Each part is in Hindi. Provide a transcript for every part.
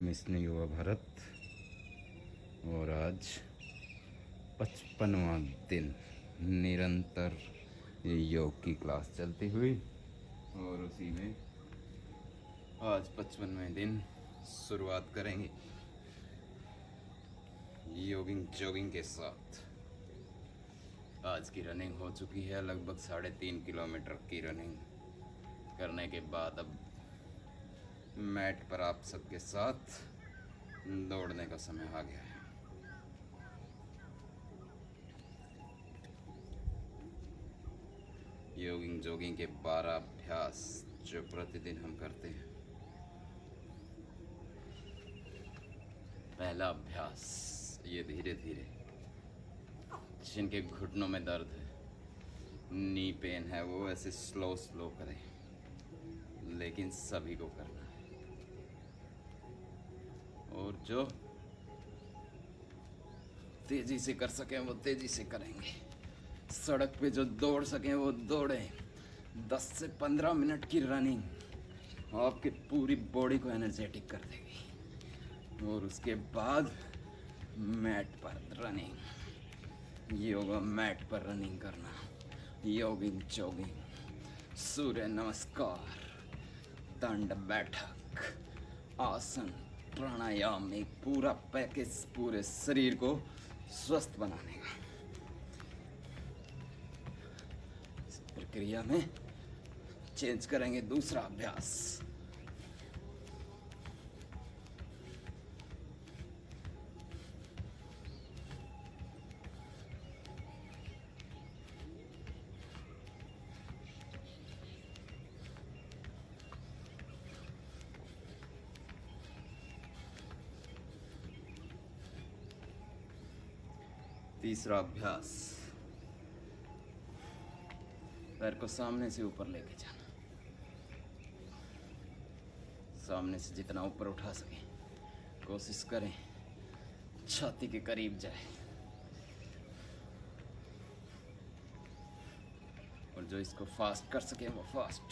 मिशन युवा भारत। और आज 55वां दिन निरंतर योग की क्लास चलती हुई, और उसी में आज 55वें दिन शुरुआत करेंगे योगिंग जॉगिंग के साथ। आज की रनिंग हो चुकी है, लगभग 3.5 किलोमीटर की रनिंग करने के बाद अब मैट पर आप सबके साथ दौड़ने का समय आ गया है। योगिंग जॉगिंग के 12 अभ्यास जो प्रतिदिन हम करते हैं। पहला अभ्यास, ये धीरे धीरे, जिनके घुटनों में दर्द है, नी पेन है, वो ऐसे स्लो स्लो करें, लेकिन सभी को करना है। और जो तेजी से कर सकें वो तेजी से करेंगे। सड़क पे जो दौड़ सकें वो दौड़ें। 10 से 15 मिनट की रनिंग आपकी पूरी बॉडी को एनर्जेटिक कर देगी। और उसके बाद मैट पर रनिंग, योगा मैट पर रनिंग करना, योगिंग जॉगिंग, सूर्य नमस्कार, दंड बैठक, आसन, प्राणायाम, एक पूरा पैकेज पूरे शरीर को स्वस्थ बनाने का। इस प्रक्रिया में चेंज करेंगे दूसरा अभ्यास। तीसरा अभ्यास, पैर को सामने से ऊपर लेके जाना। सामने से जितना ऊपर उठा सके कोशिश करें छाती के करीब जाए। और जो इसको फास्ट कर सके वो फास्ट।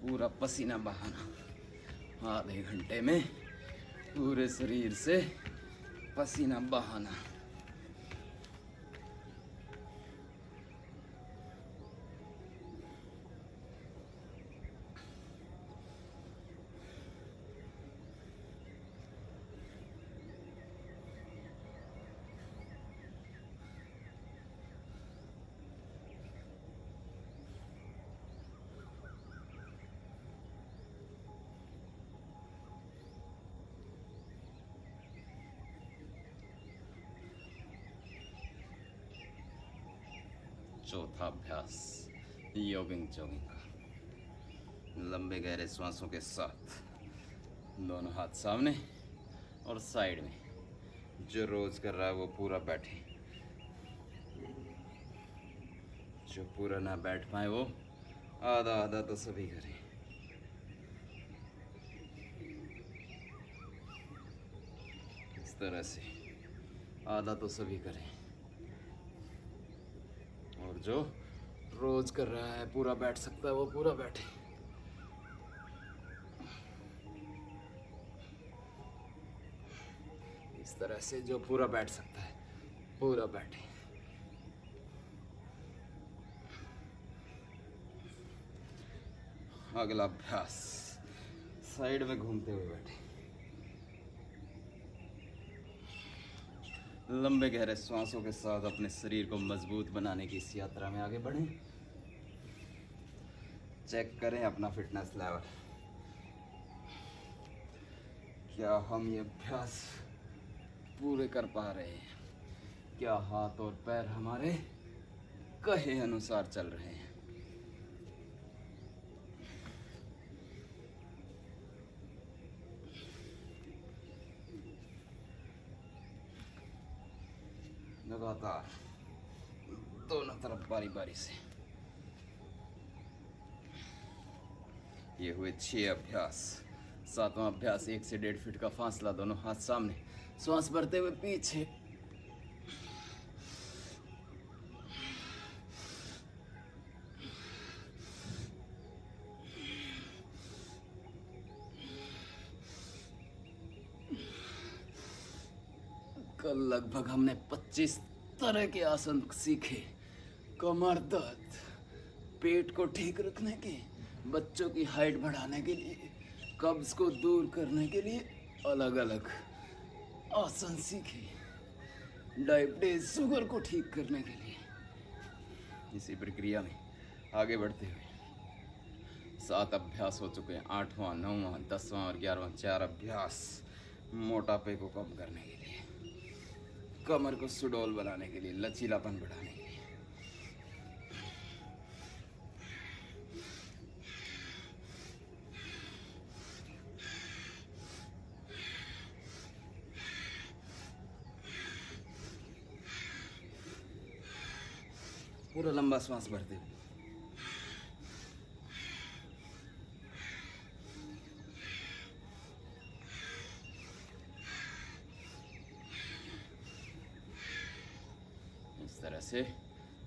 पूरा पसीना बहाना, आधे घंटे में पूरे शरीर से पसीना बहाना। चौथा अभ्यास, योगिंग जॉगिंग का। लंबे गहरे श्वासों के साथ दोनों हाथ सामने और साइड में। जो रोज कर रहा है वो पूरा बैठे, जो पूरा ना बैठ पाए वो आधा आधा तो सभी करें। इस तरह से आधा तो सभी करें। और जो रोज कर रहा है, पूरा बैठ सकता है, वो पूरा बैठे। इस तरह से जो पूरा बैठ सकता है पूरा बैठे। अगला अभ्यास, साइड में घूमते हुए बैठे। लंबे गहरे श्वासों के साथ अपने शरीर को मजबूत बनाने की इस यात्रा में आगे बढ़ें। चेक करें अपना फिटनेस लेवल। क्या हम ये अभ्यास पूरे कर पा रहे हैं? क्या हाथ और पैर हमारे कहे अनुसार चल रहे हैं? लगातार दोनों तरफ बारी बारी से। ये हुए 6 अभ्यास। 7वां अभ्यास, 1 से 1.5 फीट का फासला, दोनों हाथ सामने, श्वास भरते हुए पीछे। कल लगभग हमने 25 तरह के आसन सीखे। कमर दर्द, पेट को ठीक रखने के, बच्चों की हाइट बढ़ाने के लिए, कब्ज को दूर करने के लिए अलग अलग आसन सीखे, डायबिटीज शुगर को ठीक करने के लिए। इसी प्रक्रिया में आगे बढ़ते हुए 7 अभ्यास हो चुके हैं। 8वां, 9वां, 10वां और 11वां 4 अभ्यास मोटापे को कम करने के लिए, कमर को सुडौल बनाने के लिए, लचीलापन बढ़ाने के लिए। पूरा लंबा श्वास भरते हुए इस तरह से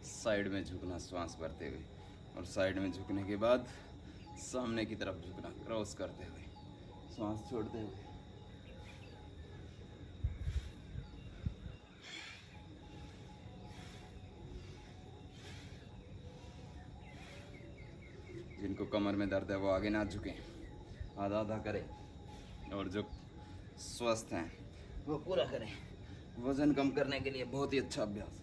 साइड में झुकना, श्वास भरते हुए, और साइड में झुकने के बाद सामने की तरफ झुकना, क्रॉस करते हुए, श्वास छोड़ते हुए। जिनको कमर में दर्द है वो आगे ना झुकें, आधा आधा करें, और जो स्वस्थ हैं वो पूरा करें। वजन कम करने के लिए बहुत ही अच्छा अभ्यास।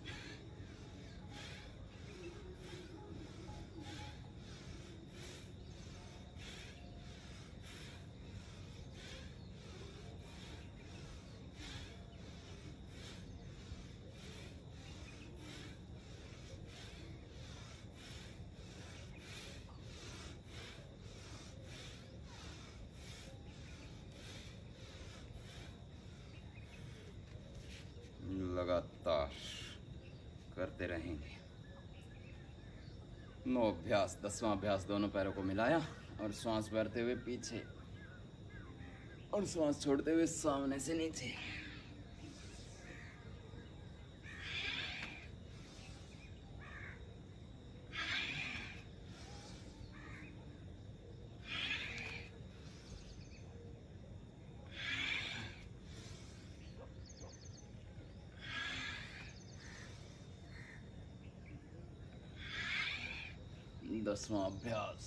लगातार करते रहेंगे। 9 अभ्यास। 10वां अभ्यास दोनों पैरों को मिलाया और श्वास भरते हुए पीछे और श्वास छोड़ते हुए सामने से नीचे। दसवां अभ्यास,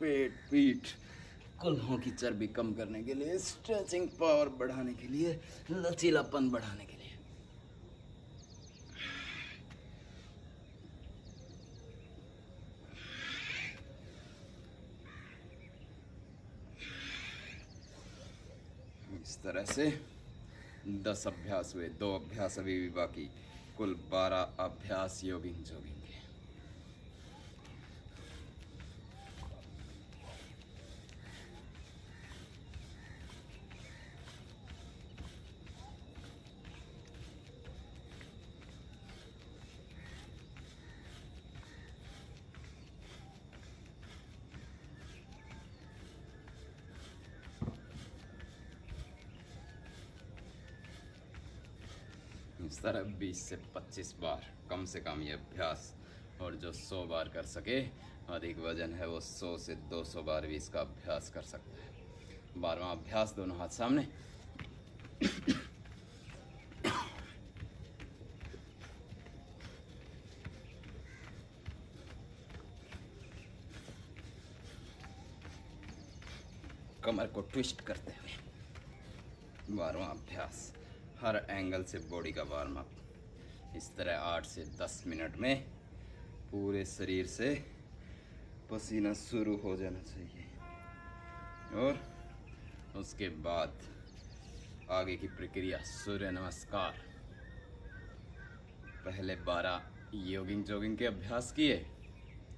पेट, पीठ, कूल्हों की चर्बी कम करने के लिए, स्ट्रेचिंग पावर बढ़ाने के लिए, लचीलापन बढ़ाने के लिए। इस तरह से 10 अभ्यास हुए। 2 अभ्यास अभी भी बाकी। कुल 12 अभ्यास योगिंग जोगिंग के। इस तरह 20 से 25 बार कम से कम ये अभ्यास, और जो 100 बार कर सके, अधिक वजन है, वो 100 से 200 बार भी इसका अभ्यास कर सकता है। 12वां अभ्यास, दोनों हाथ सामने। कमर को ट्विस्ट करते हुए 12वां अभ्यास, हर एंगल से बॉडी का वार्म अप। इस तरह 8 से 10 मिनट में पूरे शरीर से पसीना शुरू हो जाना चाहिए, और उसके बाद आगे की प्रक्रिया सूर्य नमस्कार। पहले 12 योगिंग जोगिंग के अभ्यास किए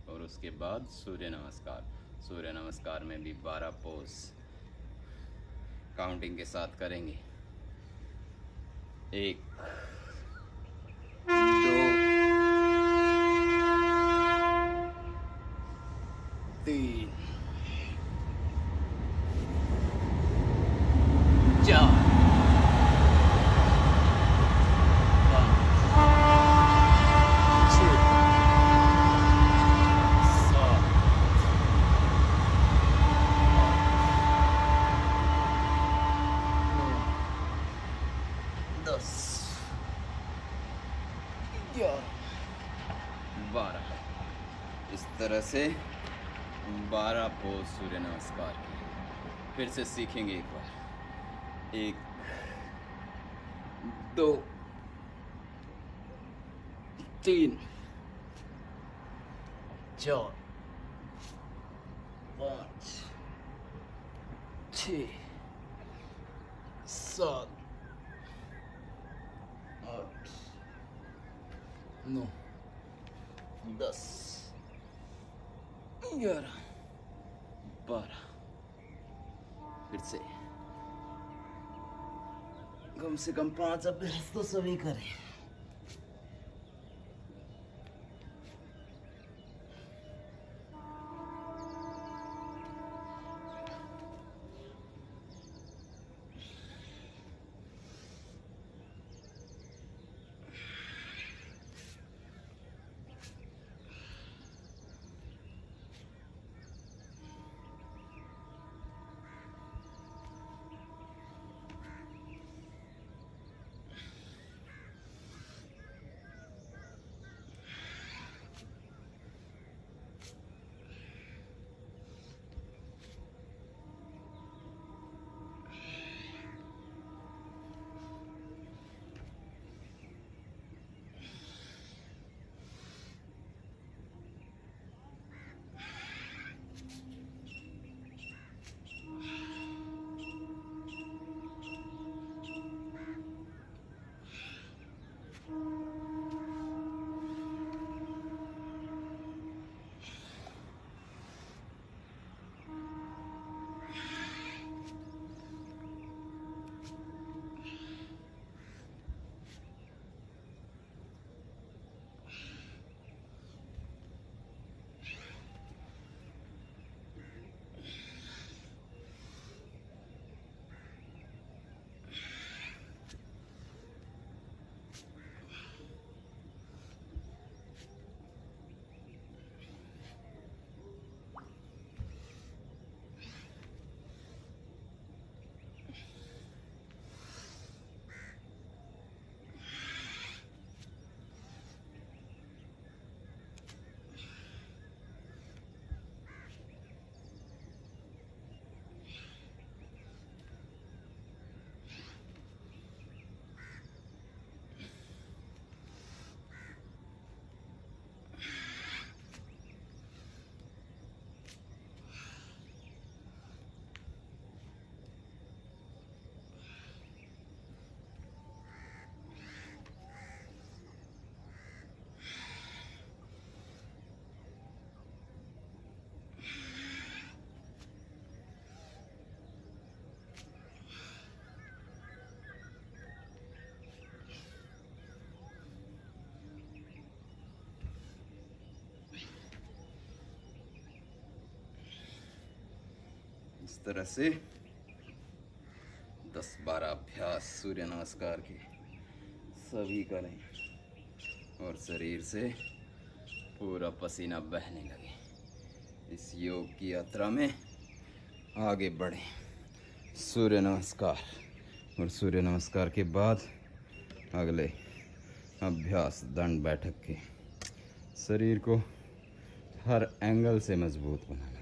और उसके बाद सूर्य नमस्कार। सूर्य नमस्कार में भी 12 पोज काउंटिंग के साथ करेंगे। 1, 2, 3, 4, 5, 6, 7, 8, 9, 10। तरह से 12 पोज सूर्य नमस्कार के फिर से सीखेंगे एक बार। 1 2 3 4 5 6 7 8 9 10 11 12। फिर से कम 5 अभ्यास तो सभी करें। इस तरह से 10-12 अभ्यास सूर्य नमस्कार के सभी करें और शरीर से पूरा पसीना बहने लगे। इस योग की यात्रा में आगे बढ़ें। सूर्य नमस्कार और सूर्य नमस्कार के बाद अगले अभ्यास दंड बैठक के। शरीर को हर एंगल से मजबूत बनाना।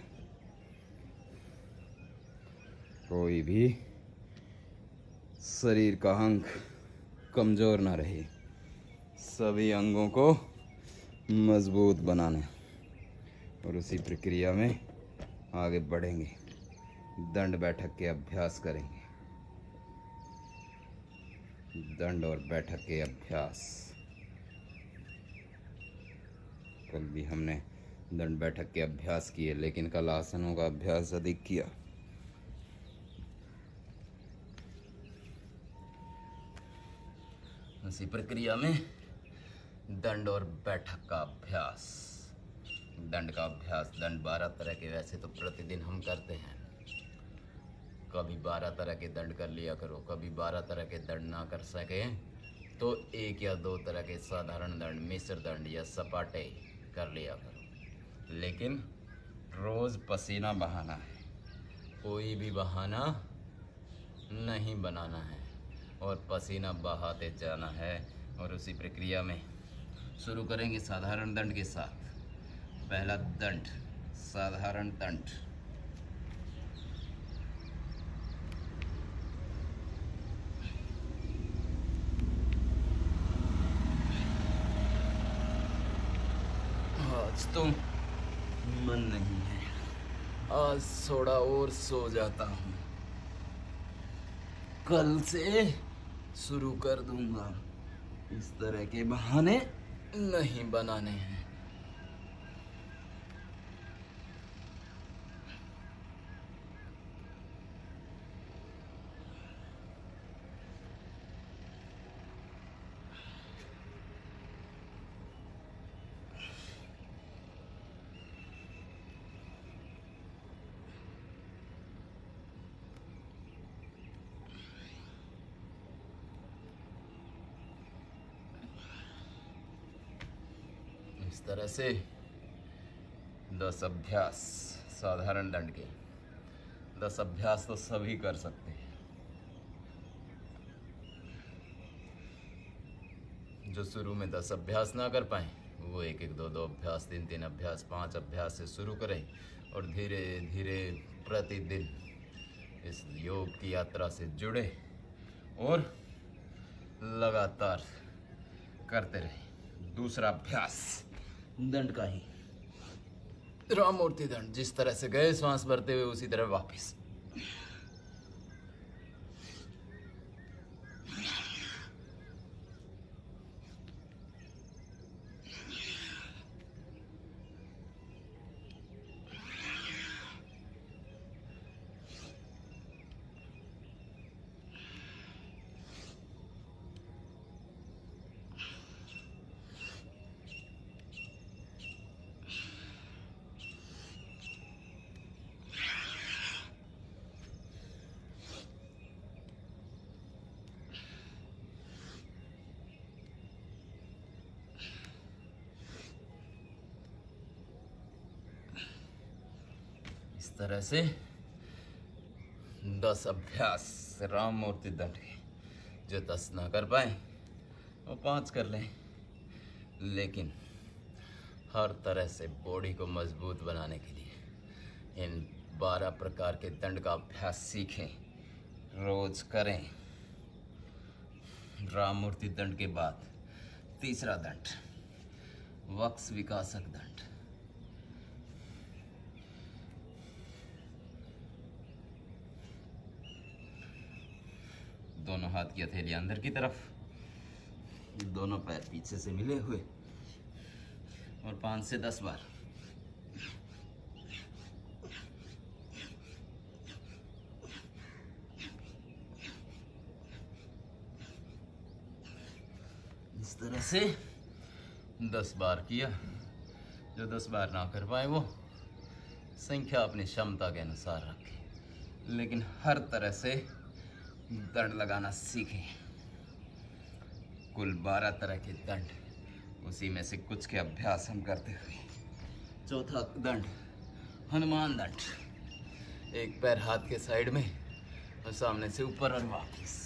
कोई भी शरीर का अंग कमज़ोर ना रहे, सभी अंगों को मजबूत बनाना और उसी प्रक्रिया में आगे बढ़ेंगे। दंड बैठक के अभ्यास करेंगे। दंड और बैठक के अभ्यास। कल भी हमने दंड बैठक के अभ्यास किए, लेकिन कल आसनों का अभ्यास अधिक किया। इसी प्रक्रिया में दंड और बैठक का अभ्यास। दंड का अभ्यास, दंड 12 तरह के वैसे तो प्रतिदिन हम करते हैं। कभी 12 तरह के दंड कर लिया करो, कभी 12 तरह के दंड ना कर सके तो 1 या 2 तरह के साधारण दंड, मिश्र दंड या सपाटे कर लिया करो। लेकिन रोज़ पसीना बहाना है, कोई भी बहाना नहीं बनाना है और पसीना बहाते जाना है। और उसी प्रक्रिया में शुरू करेंगे साधारण दंड के साथ। पहला दंड, साधारण दंड। आज तो मन नहीं है, आज थोड़ा और सो जाता हूँ, कल से शुरू कर दूंगा। इस तरह के बहाने नहीं बनाने हैं। इस तरह से 10 अभ्यास साधारण दंड के। 10 अभ्यास तो सभी कर सकते हैं। जो शुरू में 10 अभ्यास ना कर पाए वो 1-1, 2-2 अभ्यास, 3-3 अभ्यास, 5 अभ्यास से शुरू करें और धीरे धीरे प्रतिदिन इस योग की यात्रा से जुड़े और लगातार करते रहे। दूसरा अभ्यास दंड का ही, राममूर्ति दंड। जिस तरह से गए श्वास भरते हुए उसी तरह वापस। इस तरह से 10 अभ्यास राममूर्ति दंड के। जो 10 ना कर पाए वो 5 कर लें, लेकिन हर तरह से बॉडी को मजबूत बनाने के लिए इन 12 प्रकार के दंड का अभ्यास सीखें, रोज करें। राममूर्ति दंड के बाद तीसरा दंड, वक्स विकासक दंड। दोनों हाथ की हथेलियां अंदर की तरफ, दोनों पैर पीछे से मिले हुए और 5 से 10 बार। इस तरह से 10 बार किया। जो 10 बार ना कर पाए वो संख्या अपनी क्षमता के अनुसार रखें, लेकिन हर तरह से दंड लगाना सीखें। कुल 12 तरह के दंड, उसी में से कुछ के अभ्यास हम करते हुए। चौथा दंड हनुमान दंड। एक पैर हाथ के साइड में और सामने से ऊपर और वापस।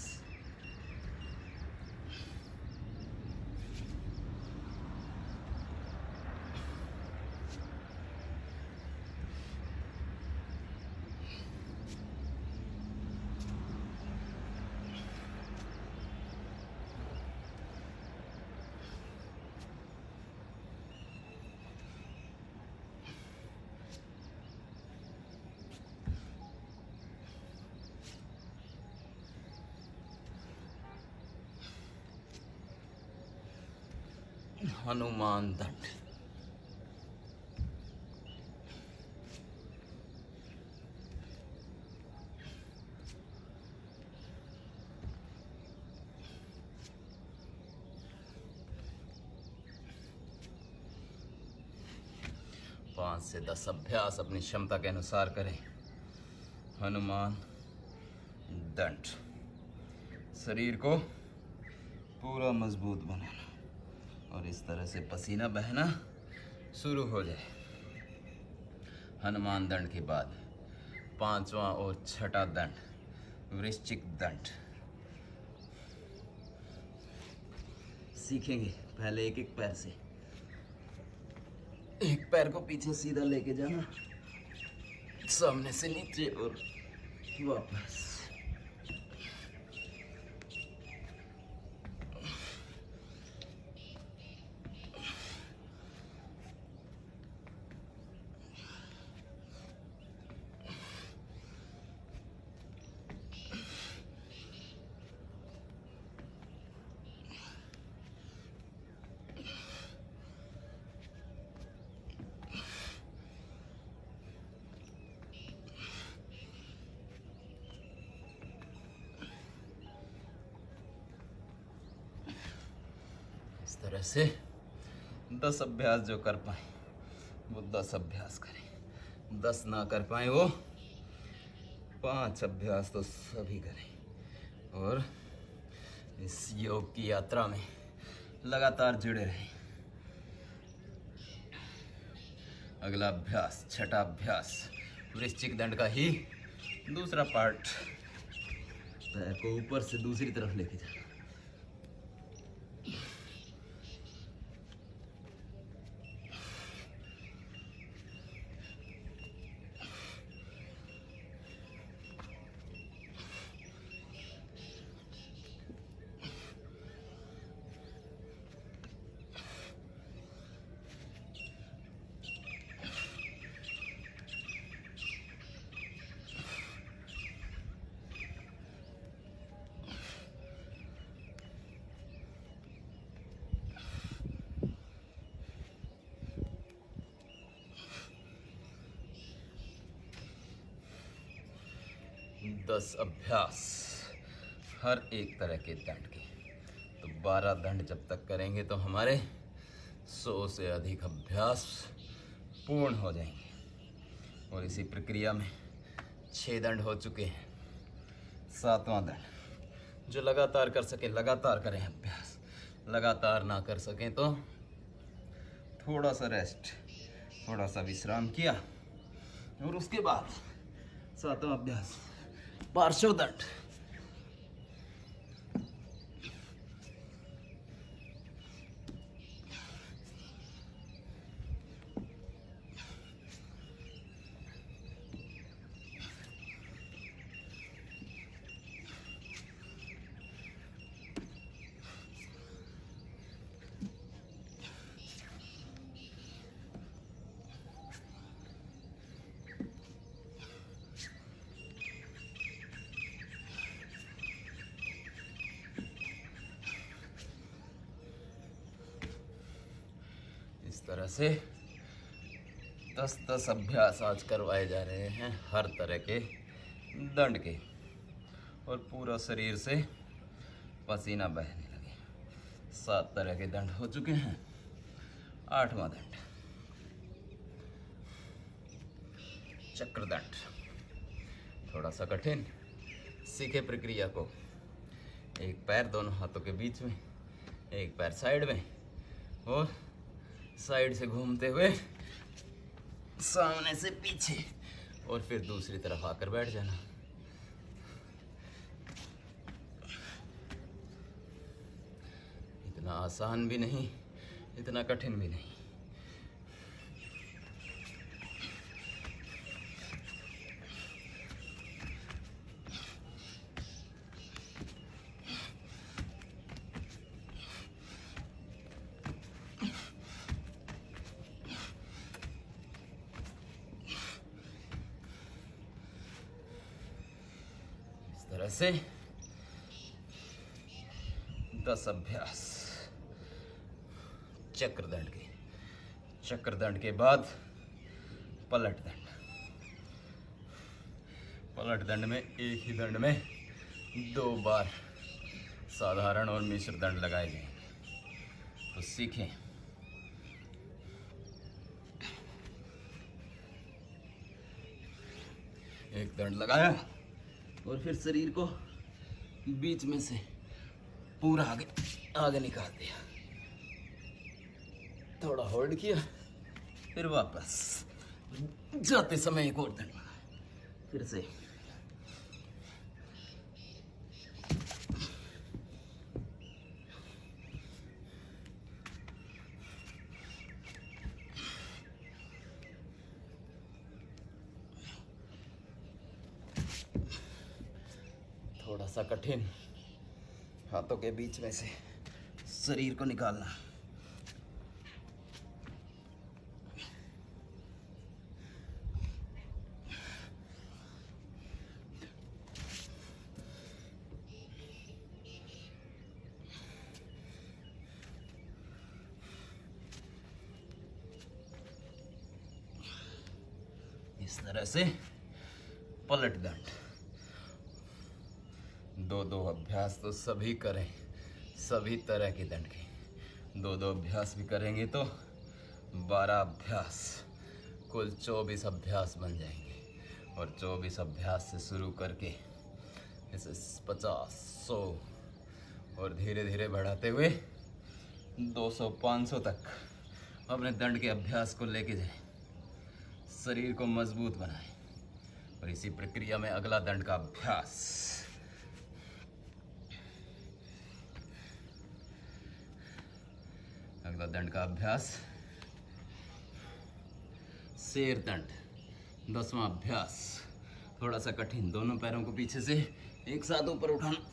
हनुमान दंड। पाँच से 10 अभ्यास अपनी क्षमता के अनुसार करें। हनुमान दंड। शरीर को पूरा मजबूत बनाना और इस तरह से पसीना बहना शुरू हो जाए। हनुमान दंड के बाद 5वां और छठा दंड वृश्चिक दंड सीखेंगे। पहले एक एक पैर से एक पैर को पीछे सीधा लेके जाना, सामने से नीचे और वापस। इस तरह से 10 अभ्यास जो कर पाए वो 10 अभ्यास करें, 10 ना कर पाए वो 5 अभ्यास तो सभी करें, और इस योग की यात्रा में लगातार जुड़े रहें। अगला अभ्यास, छठा अभ्यास, वृश्चिक दंड का ही दूसरा पार्ट, पैर को ऊपर से दूसरी तरफ लेके जाना। दस अभ्यास हर एक तरह के दंड के, तो 12 दंड जब तक करेंगे तो हमारे 100 से अधिक अभ्यास पूर्ण हो जाएंगे। और इसी प्रक्रिया में 6 दंड हो चुके हैं, 7वां दंड। जो लगातार कर सके लगातार करें अभ्यास, लगातार ना कर सकें तो थोड़ा सा रेस्ट, थोड़ा सा विश्राम किया, और उसके बाद 7वां अभ्यास पार्श्व दंड। इस तरह से 10-10 अभ्यास आज करवाए जा रहे हैं हर तरह के दंड के, और पूरा शरीर से पसीना बहने लगे। 7 तरह के दंड हो चुके हैं। 8वां दंड, चक्र दंड, थोड़ा सा कठिन। सीखे प्रक्रिया को, एक पैर दोनों हाथों के बीच में, एक पैर साइड में, और साइड से घूमते हुए सामने से पीछे, और फिर दूसरी तरफ आकर बैठ जाना। इतना आसान भी नहीं, इतना कठिन भी नहीं। तरह से 10 अभ्यास चक्रदंड के। चक्रदंड के बाद पलट दंड। पलट दंड में एक ही दंड में 2 बार साधारण और मिश्र दंड लगाए जाएंगे। तो सीखें। एक दंड लगाया और फिर शरीर को बीच में से पूरा आगे आगे निकाल दिया, थोड़ा होल्ड किया, फिर वापस जाते समय एक और दंड लगाया, फिर से सा कठिन। हाथों के बीच में से शरीर को निकालना। इस तरह से पलट दंड। दो दो अभ्यास तो सभी करें, सभी तरह के दंड के। दो दो अभ्यास भी करेंगे तो 12 अभ्यास, कुल 24 अभ्यास बन जाएंगे। और 24 अभ्यास से शुरू करके इसे 50, 100 और धीरे धीरे बढ़ाते हुए 200, 500 तक अपने दंड के अभ्यास को लेके जाएं। शरीर को मजबूत बनाएं। और इसी प्रक्रिया में अगला दंड का अभ्यास। अगला दंड का अभ्यास शेर दंड, 10वां अभ्यास। थोड़ा सा कठिन, दोनों पैरों को पीछे से एक साथ ऊपर उठाना।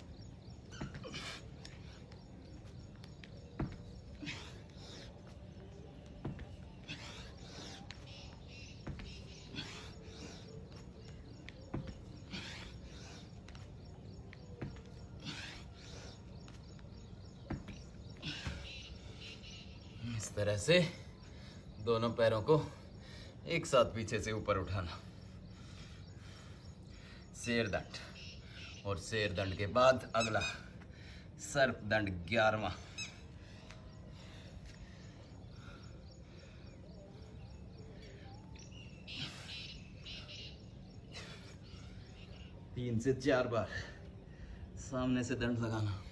इस तरह से दोनों पैरों को एक साथ पीछे से ऊपर उठाना। शेर दंड। और शेर दंड के बाद अगला सर्प दंड, 11वां। तीन से 4 बार सामने से दंड लगाना।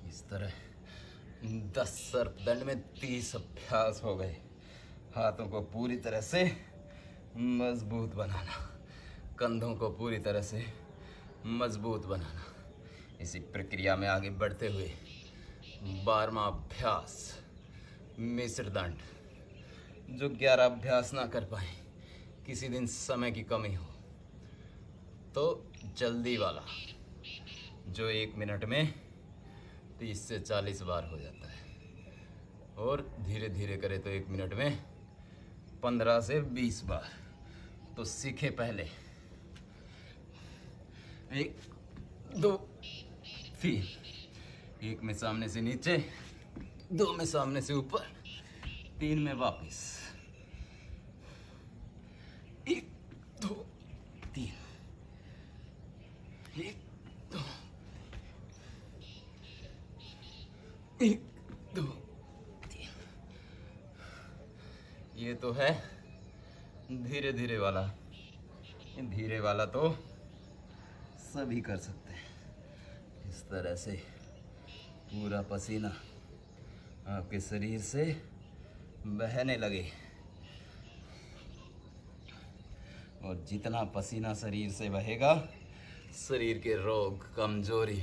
इस तरह 10 सर्प दंड में 30 अभ्यास हो गए। हाथों को पूरी तरह से मजबूत बनाना, कंधों को पूरी तरह से मजबूत बनाना। इसी प्रक्रिया में आगे बढ़ते हुए 12वां अभ्यास मिश्र दंड। जो 11 अभ्यास ना कर पाए, किसी दिन समय की कमी हो, तो जल्दी वाला जो 1 मिनट में 30 से 40 बार हो जाता है। और धीरे धीरे करे तो 1 मिनट में 15 से 20 बार। तो सीखे पहले 1, 2, 3। 1 में सामने से नीचे, 2 में सामने से ऊपर, 3 में वापस। 1, 2, 3। 1, 2, 1, 2, 3। ये तो है धीरे धीरे वाला। ये धीरे वाला तो सभी कर सकते हैं। इस तरह से पूरा पसीना आपके शरीर से बहने लगे। और जितना पसीना शरीर से बहेगा, शरीर के रोग, कमजोरी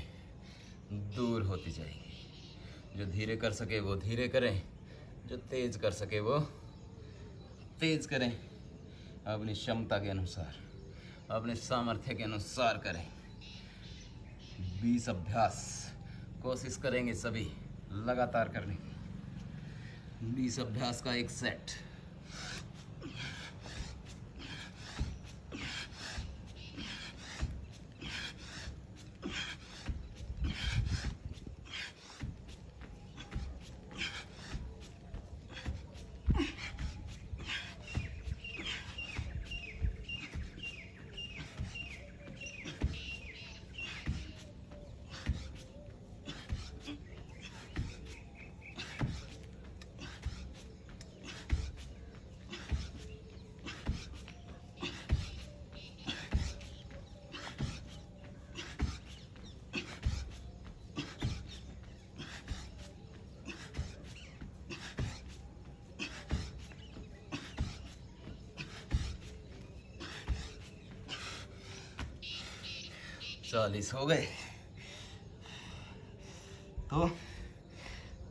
दूर होती जाएगी। जो धीरे कर सके वो धीरे करें, जो तेज कर सके वो तेज करें। अपनी क्षमता के अनुसार, अपने सामर्थ्य के अनुसार करें। 20 अभ्यास कोशिश करेंगे सभी लगातार करने की। 20 अभ्यास का एक सेट। 40 हो गए। तो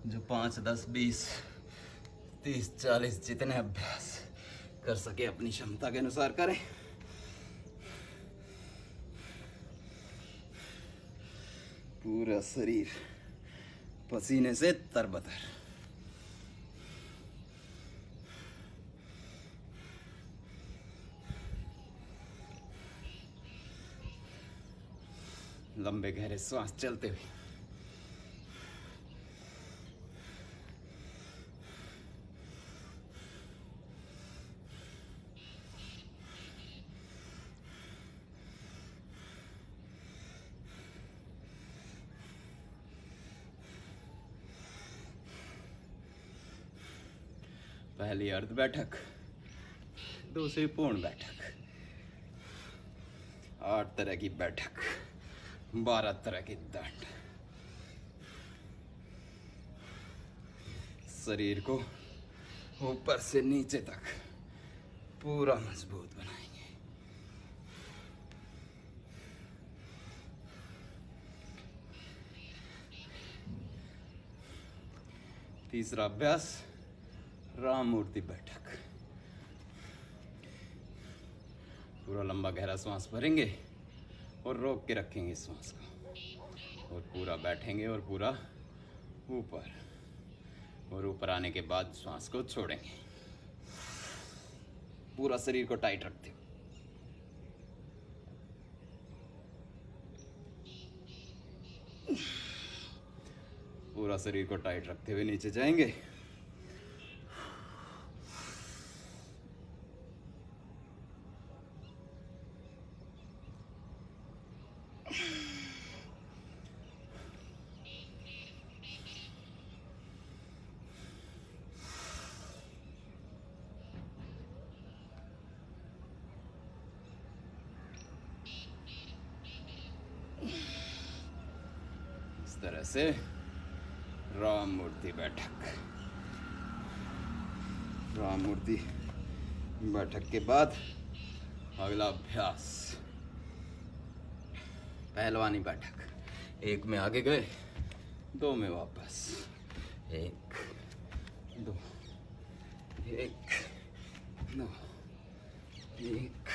जो 5, 10, 20, 30, 40 जितने अभ्यास कर सके अपनी क्षमता के अनुसार करें। पूरा शरीर पसीने से तरबतर। लंबे गहरे सांस चलते हुए। पहली अर्ध बैठक, दूसरी पूर्ण बैठक। 8 तरह की बैठक, 12 तरह की दंड। शरीर को ऊपर से नीचे तक पूरा मजबूत बनाएंगे। तीसरा अभ्यास, राम मूर्ति बैठक। पूरा लंबा गहरा सांस भरेंगे और रोक के रखेंगे सांस को, और पूरा बैठेंगे और पूरा ऊपर, और ऊपर आने के बाद सांस को छोड़ेंगे। पूरा शरीर को टाइट रखते हुए। पूरा शरीर को टाइट रखते हुए नीचे जाएंगे। इस तरह से राम मूर्ति बैठक। राम मूर्ति बैठक के बाद अगला अभ्यास, पहलवानी बैठक। 1 में आगे गए, 2 में वापस। 1, 2, 1, 2, 1,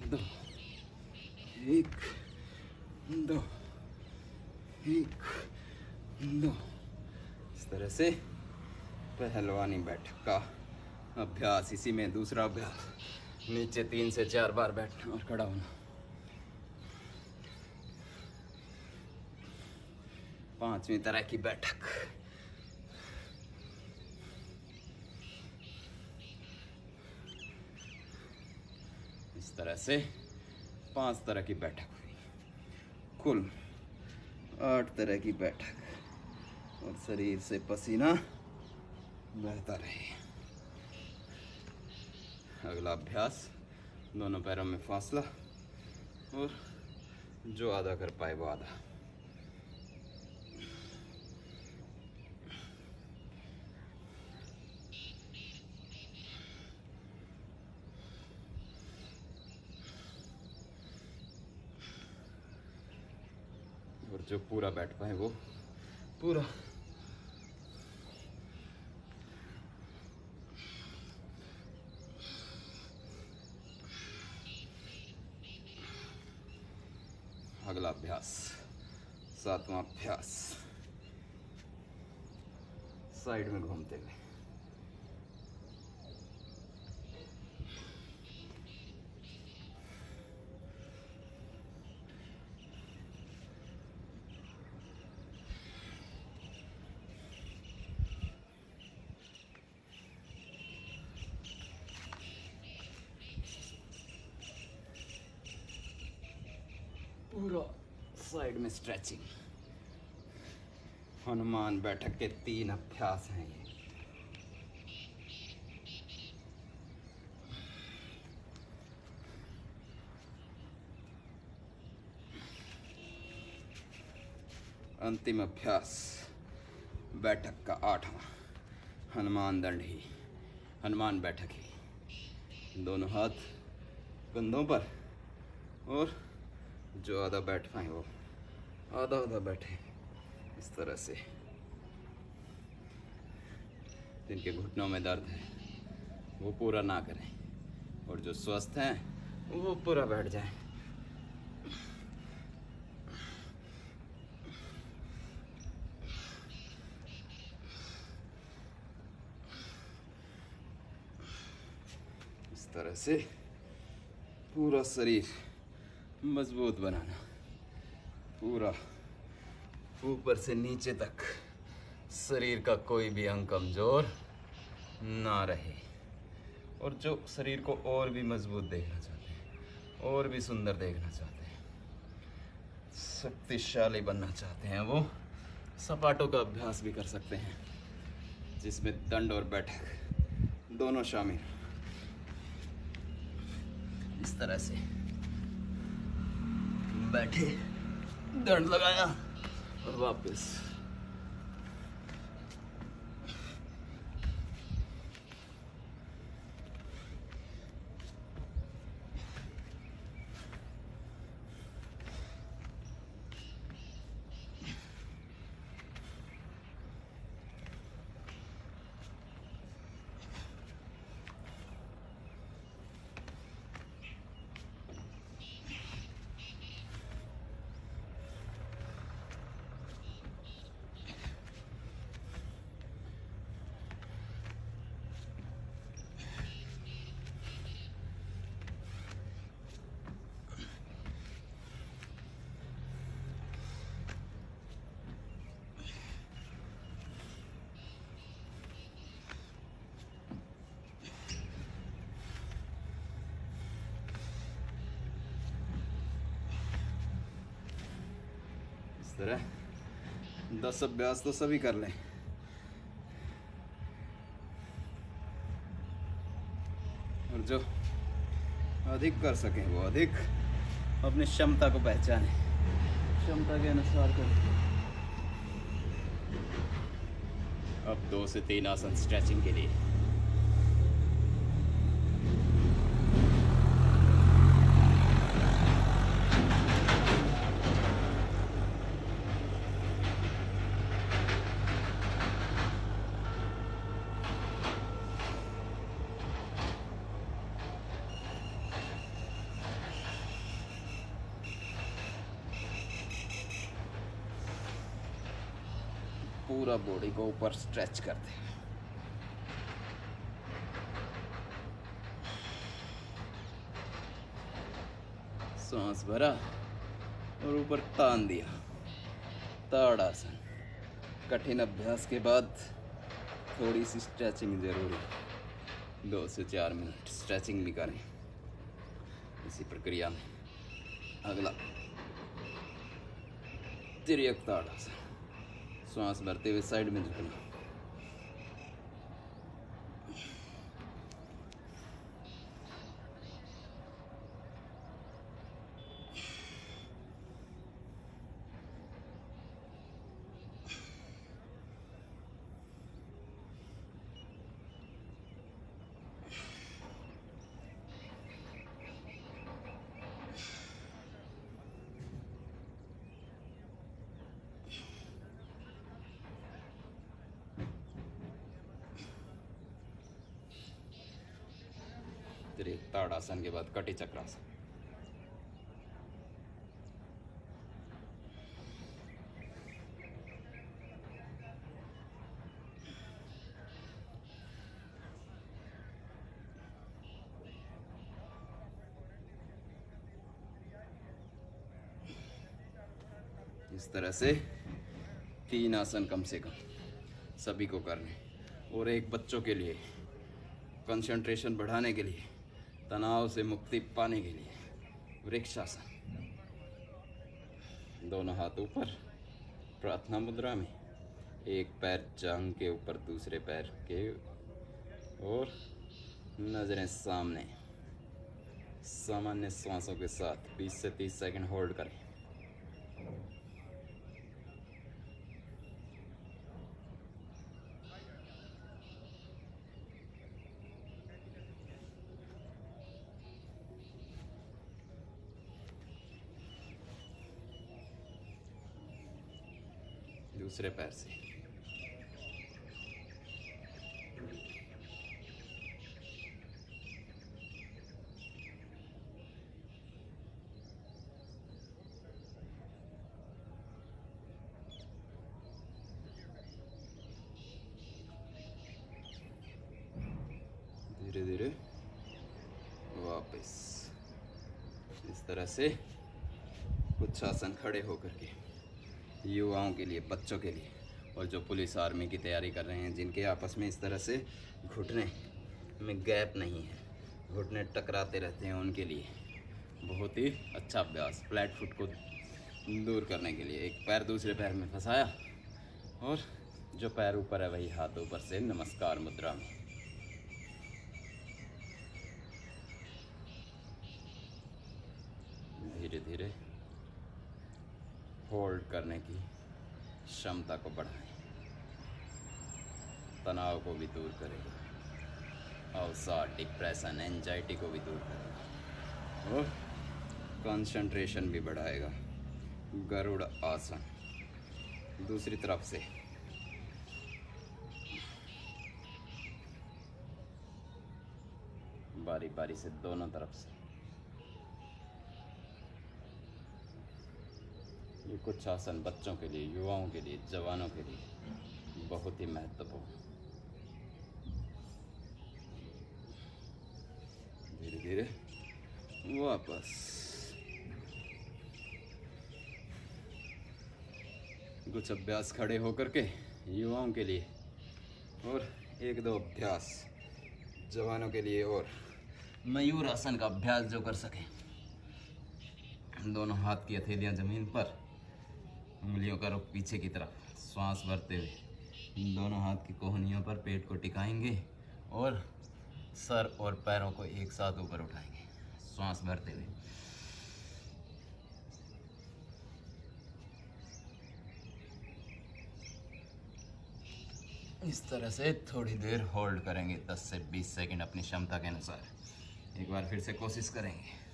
2, 1, 2, 1, 2। इस तरह से पहलवानी बैठक का अभ्यास। इसी में दूसरा अभ्यास, नीचे 3 से 4 बार बैठना और खड़ा होना। 5वीं तरह की बैठक। इस तरह से 5 तरह की बैठक हुई। कुल 8 तरह की बैठक, और शरीर से पसीना बहता रहे। अगला अभ्यास, दोनों पैरों में फासला, और जो आधा कर पाए वो आधा। और जो पूरा बैठ पाए वो पूरा। अगला अभ्यास, 7वां अभ्यास, साइड में घूमते हुए। पूरा साइड में स्ट्रेचिंग। हनुमान बैठक के 3 अभ्यास हैं ये। अंतिम अभ्यास, बैठक का 8वां, हनुमान दंड ही, हनुमान बैठक ही। दोनों हाथ कंधों पर और जो आधा बैठ पाए वो आधा आधा बैठे, इस तरह से। जिनके घुटनों में दर्द है वो पूरा ना करें, और जो स्वस्थ हैं वो पूरा बैठ जाएं। इस तरह से पूरा शरीर मजबूत बनाना, पूरा ऊपर से नीचे तक शरीर का कोई भी अंग कमजोर ना रहे। और जो शरीर को और भी मजबूत देखना चाहते हैं, और भी सुंदर देखना चाहते हैं, शक्तिशाली बनना चाहते हैं, वो सपाटों का अभ्यास भी कर सकते हैं, जिसमें दंड और बैठक दोनों शामिल। इस तरह से बैठे, दंड लगाया और वापस। तरह 10 अभ्यास तो सभी कर लें। और जो अधिक कर सकें वो अधिक अपनी क्षमता को पहचानें, क्षमता के अनुसार करें। अब 2 से 3 आसन स्ट्रेचिंग के लिए। पूरा बॉडी को ऊपर स्ट्रेच करते हैं। सांस भरा और ऊपर तान दिया, ताड़ासन। कठिन अभ्यास के बाद थोड़ी सी स्ट्रेचिंग जरूरी, 2 से 4 मिनट स्ट्रेचिंग भी करें। इसी प्रक्रिया में अगला तिर्यक ताड़ासन, सांस भरते हुए साइड में झुकना। तिर्यक ताड़ासन के बाद कटी चक्रासन। इस तरह से 3 आसन कम से कम सभी को करने। और एक बच्चों के लिए कंसंट्रेशन बढ़ाने के लिए, तनाव से मुक्ति पाने के लिए वृक्षासन। दोनों हाथ ऊपर प्रार्थना मुद्रा में, एक पैर जांघ के ऊपर दूसरे पैर के, और नजरें सामने। सामान्य सांसों के साथ 20 से 30 सेकंड होल्ड करें। दूसरे पैर से। धीरे धीरे वापस इस तरह से कुछ आसन खड़े होकर के, युवाओं के लिए, बच्चों के लिए, और जो पुलिस आर्मी की तैयारी कर रहे हैं, जिनके आपस में इस तरह से घुटने में गैप नहीं है, घुटने टकराते रहते हैं, उनके लिए बहुत ही अच्छा अभ्यास। फ्लैट फुट को दूर करने के लिए एक पैर दूसरे पैर में फंसाया और जो पैर ऊपर है वही हाथ ऊपर से नमस्कार मुद्रा में। धीरे धीरे होल्ड करने की क्षमता को बढ़ाएं, तनाव को भी दूर करेगा, अवसाद, डिप्रेशन, एंजाइटी को भी दूर करेगा और कंसंट्रेशन भी बढ़ाएगा। गरुड़ आसन दूसरी तरफ से, बारी बारी से दोनों तरफ से। ये कुछ आसन बच्चों के लिए, युवाओं के लिए, जवानों के लिए बहुत ही महत्वपूर्ण। धीरे धीरे वापस। कुछ अभ्यास खड़े होकर के युवाओं के लिए और एक दो अभ्यास जवानों के लिए, और मयूर आसन का अभ्यास जो कर सके। दोनों हाथ की हथेलियां जमीन पर, उंगलियों का रुख पीछे की तरफ, श्वास भरते हुए दोनों हाथ की कोहनियों पर पेट को टिकाएंगे और सर और पैरों को एक साथ ऊपर उठाएंगे, श्वास भरते हुए। इस तरह से थोड़ी देर होल्ड करेंगे, 10 से 20 सेकंड अपनी क्षमता के अनुसार। एक बार फिर से कोशिश करेंगे।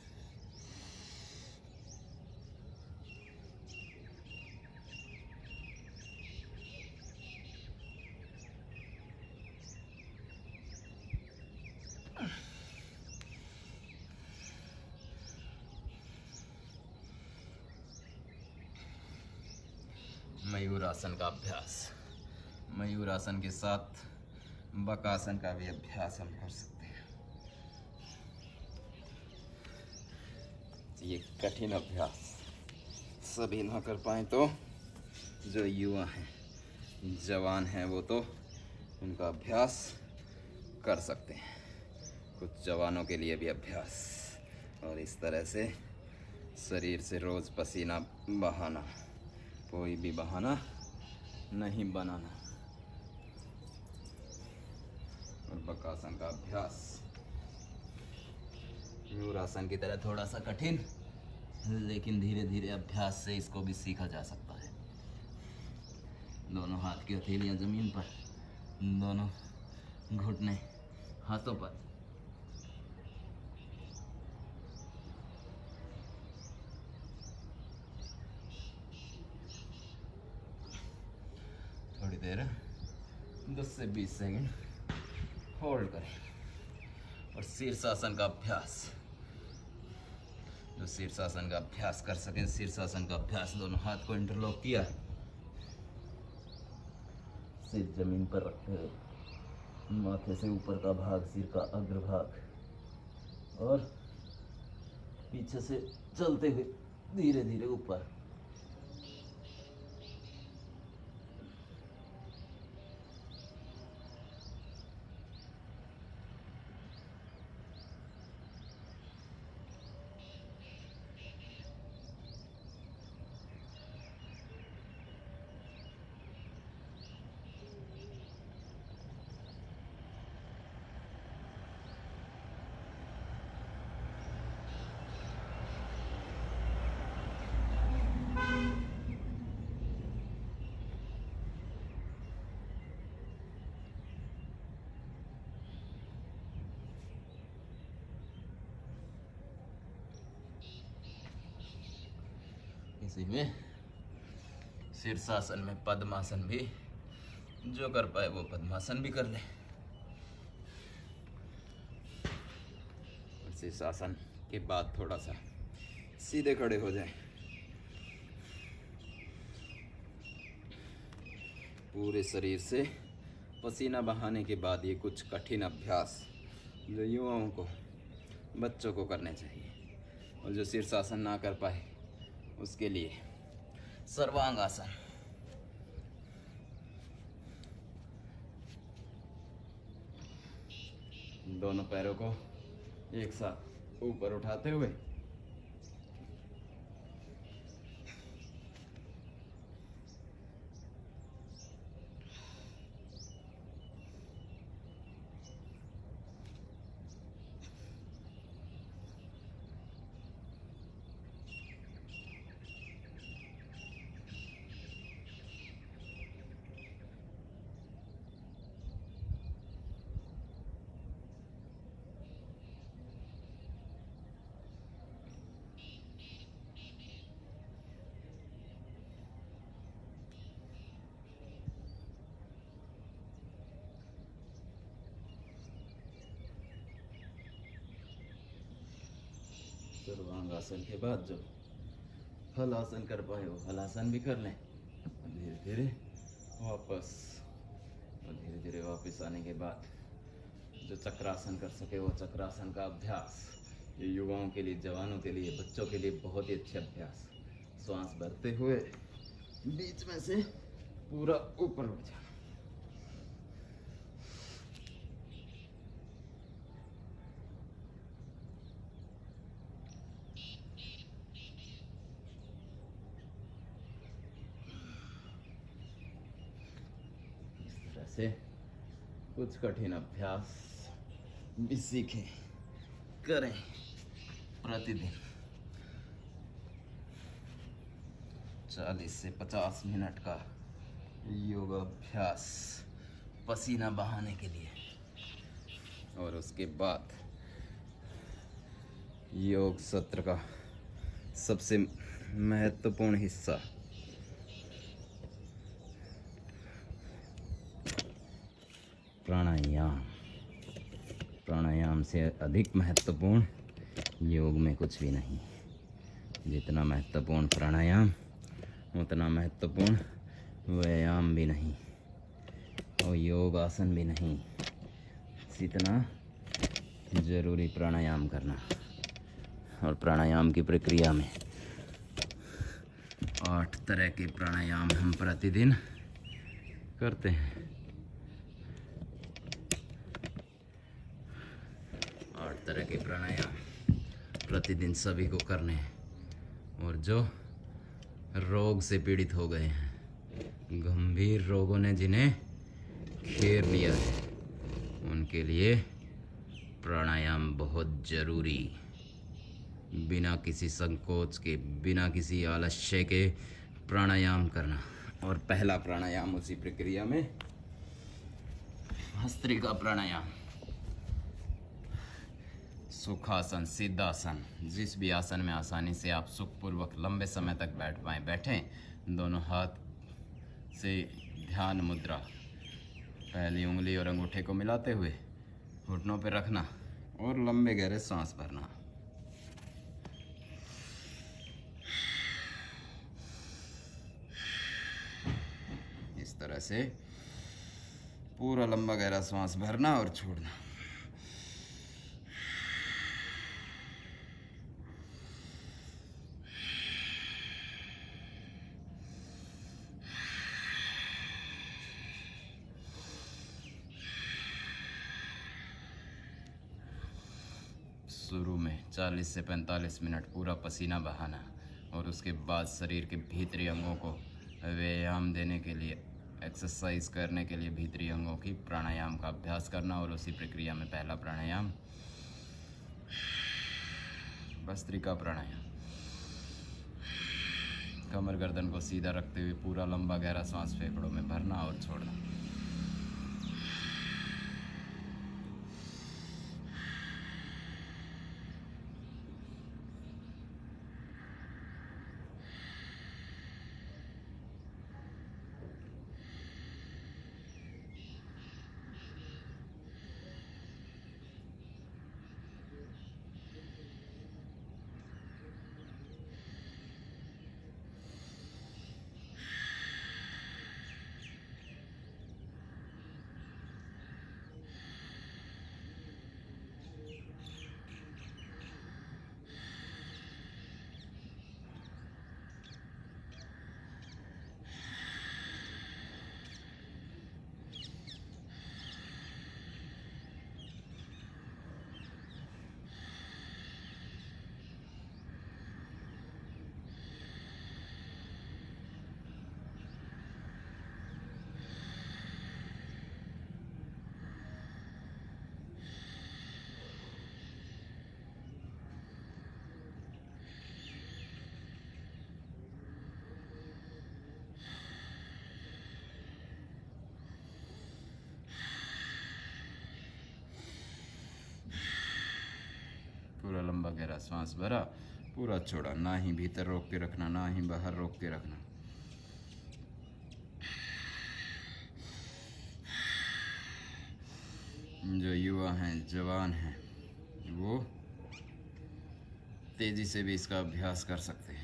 मयूर आसन का अभ्यास, मयूर आसन के साथ बकासन का भी अभ्यास हम कर सकते हैं। ये कठिन अभ्यास सभी ना कर पाए तो जो युवा हैं, जवान हैं, वो तो उनका अभ्यास कर सकते हैं। कुछ जवानों के लिए भी अभ्यास, और इस तरह से शरीर से रोज़ पसीना बहाना, कोई भी बहाना नहीं बनाना। और बकासन का अभ्यास मयूरासन की तरह थोड़ा सा कठिन, लेकिन धीरे धीरे अभ्यास से इसको भी सीखा जा सकता है। दोनों हाथ की हथेलियां जमीन पर, दोनों घुटने हाथों पर। थोड़ी देर 10 से 20 सेकंड होल्ड करें। और शीर्षासन का अभ्यास, जो शीर्षासन का अभ्यास कर सकें, शीर्षासन का अभ्यास, दोनों हाथ को इंटरलॉक किया, सिर जमीन पर रखते हुए, माथे से ऊपर का भाग, सिर का अग्रभाग, और पीछे से चलते हुए धीरे धीरे ऊपर। इसी में शीर्षासन में पद्मासन भी, जो कर पाए वो पद्मासन भी कर ले। शीर्षासन के बाद थोड़ा सा सीधे खड़े हो जाएं। पूरे शरीर से पसीना बहाने के बाद ये कुछ कठिन अभ्यास जो युवाओं को, बच्चों को करने चाहिए, और जो शीर्षासन ना कर पाए उसके लिए सर्वांगासन। दोनों पैरों को एक साथ ऊपर उठाते हुए सर्वांगासन के बाद जो हलासन कर पाए वो हलासन भी कर लें। धीरे धीरे वापस आने के बाद जो चक्रासन कर सके वो चक्रासन का अभ्यास, ये युवाओं के लिए, जवानों के लिए, बच्चों के लिए बहुत ही अच्छे अभ्यास। श्वास भरते हुए बीच में से पूरा ऊपर उठ जाना। से कुछ कठिन अभ्यास भी सीखें, करें प्रतिदिन। 40 से 50 मिनट का योगाभ्यास पसीना बहाने के लिए, और उसके बाद योग सत्र का सबसे महत्वपूर्ण हिस्सा प्राणायाम। प्राणायाम से अधिक महत्वपूर्ण योग में कुछ भी नहीं। जितना महत्वपूर्ण प्राणायाम उतना महत्वपूर्ण व्यायाम भी नहीं, और योग आसन भी नहीं। इतना जरूरी प्राणायाम करना। और प्राणायाम की प्रक्रिया में 8 तरह के प्राणायाम हम प्रतिदिन करते हैं। 8 तरह के प्राणायाम प्रतिदिन सभी को करने हैं। और जो रोग से पीड़ित हो गए हैं, गंभीर रोगों ने जिन्हें घेर लिया है, उनके लिए प्राणायाम बहुत जरूरी। बिना किसी संकोच के, बिना किसी आलस्य के प्राणायाम करना। और पहला प्राणायाम उसी प्रक्रिया में भस्त्रिका प्राणायाम, सुखासन, सिद्धासन, जिस भी आसन में आसानी से आप सुखपूर्वक लंबे समय तक बैठ पाएँ बैठें। दोनों हाथ से ध्यान मुद्रा, पहली उंगली और अंगूठे को मिलाते हुए घुटनों पर रखना और लंबे गहरे सांस भरना। इस तरह से पूरा लंबा गहरा सांस भरना और छोड़ना। शुरू में 40 से 45 मिनट पूरा पसीना बहाना, और उसके बाद शरीर के भीतरी अंगों को व्यायाम देने के लिए, एक्सरसाइज करने के लिए भीतरी अंगों की प्राणायाम का अभ्यास करना। और उसी प्रक्रिया में पहला प्राणायाम भस्त्रिका प्राणायाम, कमर गर्दन को सीधा रखते हुए पूरा लंबा गहरा सांस फेफड़ों में भरना और छोड़ना। लंबा गहरा सांस भरा, पूरा छोड़ा, ना ही भीतर रोक के रखना ना ही बाहर रोक के रखना। जो युवा हैं, जवान हैं, वो तेजी से भी इसका अभ्यास कर सकते हैं।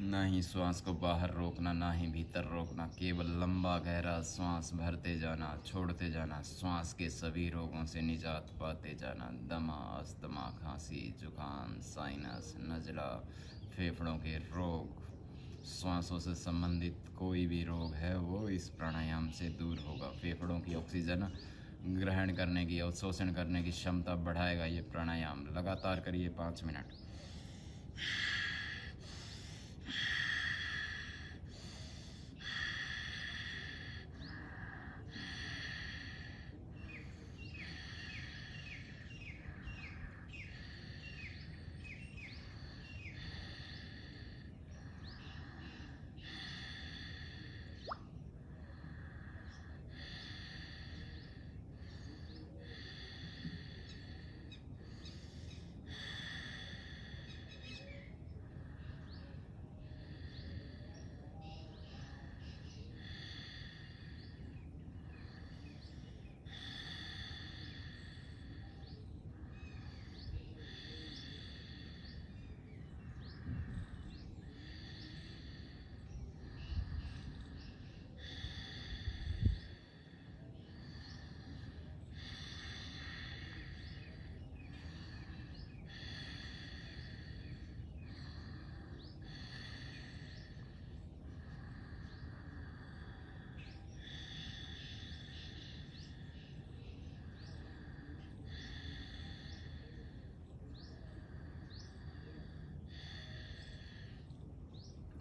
ना ही श्वास को बाहर रोकना ना ही भीतर रोकना, केवल लंबा गहरा श्वास भरते जाना, छोड़ते जाना, श्वास के सभी रोगों से निजात पाते जाना। दमा, अस्थमा, खांसी, जुकाम, साइनस, नज़ला, फेफड़ों के रोग, श्वासों से संबंधित कोई भी रोग है वो इस प्राणायाम से दूर होगा। फेफड़ों की ऑक्सीजन ग्रहण करने की, अवशोषण करने की क्षमता बढ़ाएगा ये प्राणायाम। लगातार करिए 5 मिनट।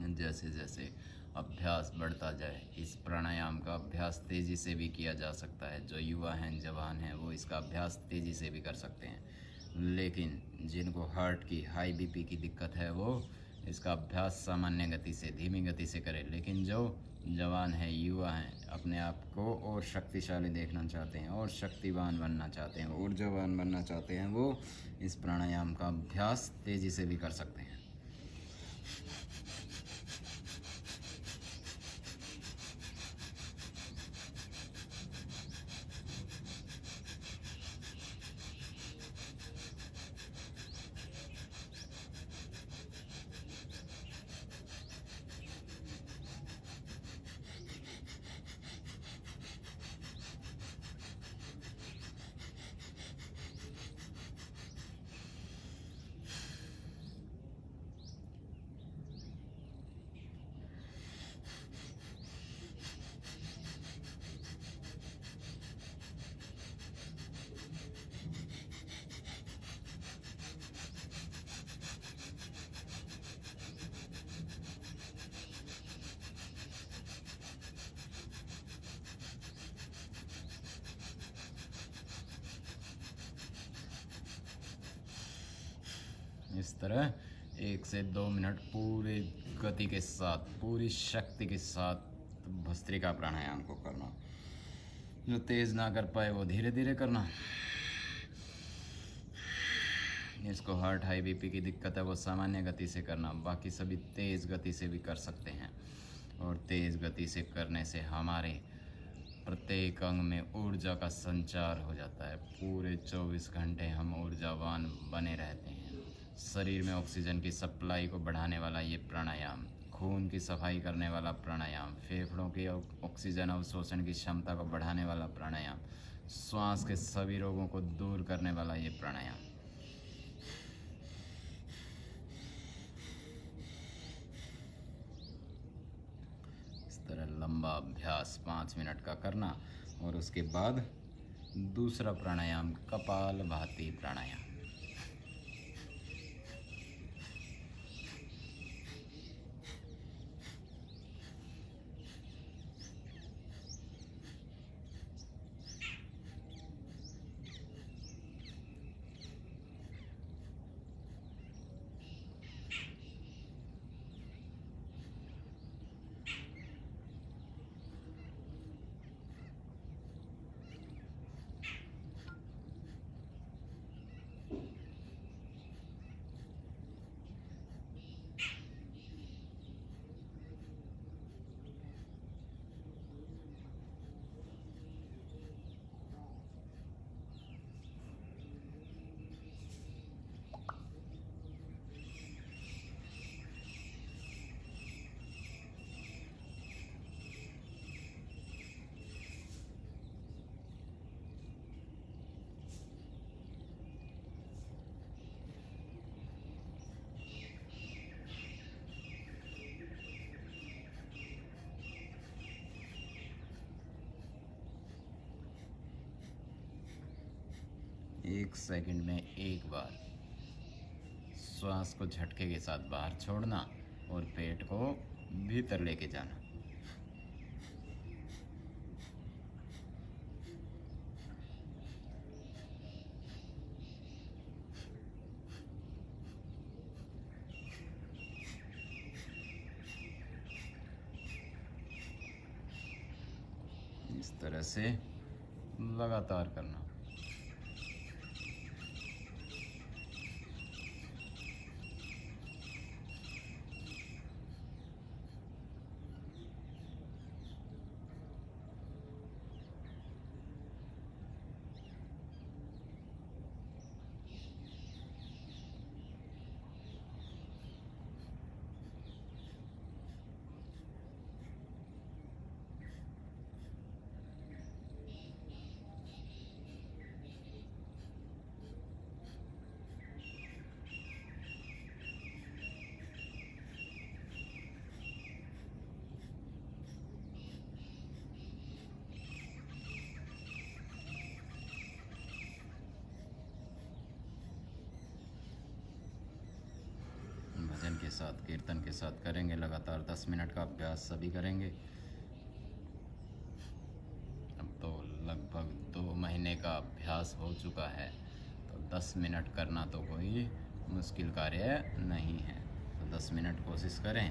जैसे जैसे अभ्यास बढ़ता जाए, इस प्राणायाम का अभ्यास तेज़ी से भी किया जा सकता है। जो युवा हैं, जवान हैं, वो इसका अभ्यास तेज़ी से भी कर सकते हैं। लेकिन जिनको हार्ट की, हाई बीपी की दिक्कत है वो इसका अभ्यास सामान्य गति से, धीमी गति से करें। लेकिन जो जवान है, युवा हैं, अपने आप को और शक्तिशाली देखना चाहते हैं और शक्तिवान बनना चाहते हैं, ऊर्जावान बनना चाहते हैं, वो इस प्राणायाम का अभ्यास तेज़ी से भी कर सकते हैं। इस तरह 1 से 2 मिनट पूरे गति के साथ, पूरी शक्ति के साथ भस्त्रिका प्राणायाम को करना। जो तेज ना कर पाए वो धीरे धीरे करना। जिसको हार्ट, हाई बीपी की दिक्कत है वो सामान्य गति से करना। बाकी सभी तेज गति से भी कर सकते हैं। और तेज गति से करने से हमारे प्रत्येक अंग में ऊर्जा का संचार हो जाता है। पूरे 24 घंटे हम ऊर्जावान बने रहते हैं। शरीर में ऑक्सीजन की सप्लाई को बढ़ाने वाला ये प्राणायाम, खून की सफाई करने वाला प्राणायाम, फेफड़ों की ऑक्सीजन अवशोषण की क्षमता को बढ़ाने वाला प्राणायाम, श्वास के सभी रोगों को दूर करने वाला ये प्राणायाम। इस तरह लंबा अभ्यास 5 मिनट का करना और उसके बाद दूसरा प्राणायाम कपालभाति प्राणायाम। 1 सेकंड में एक बार श्वास को झटके के साथ बाहर छोड़ना और पेट को भीतर लेके जाना। इस तरह से लगातार करना। भजन के साथ, कीर्तन के साथ करेंगे लगातार 10 मिनट का अभ्यास सभी करेंगे। अब तो लगभग 2 महीने का अभ्यास हो चुका है, तो 10 मिनट करना तो कोई मुश्किल कार्य नहीं है। तो 10 मिनट कोशिश करें।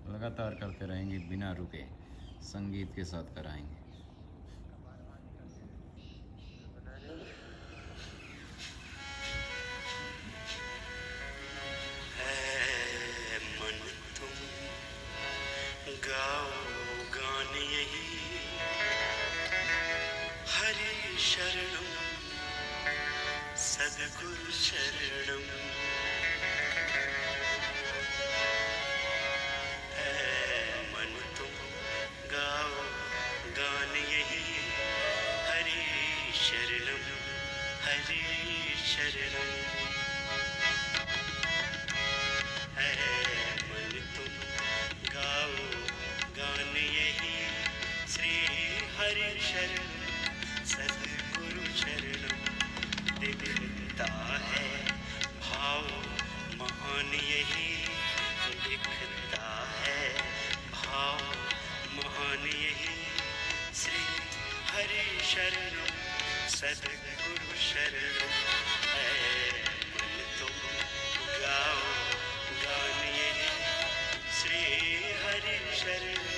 लगातार करते रहेंगे बिना रुके, संगीत के साथ कराएंगे। मन तुम गाओ गान यही, हरि शरणम सद्गुरु शरणम। मन तुम गाओ गान यही, हरि शरणम हरि शरणम। मन तुम गाओ गान यही, श्री हरि शरणम सद्गुरु शरणम। दिखता है भाव महान यही, दिखता है भाव महान यही, श्री हरि शरणम सद्गुरु शरणम। मन तुम गाओ गान यही, श्री हरि शरणम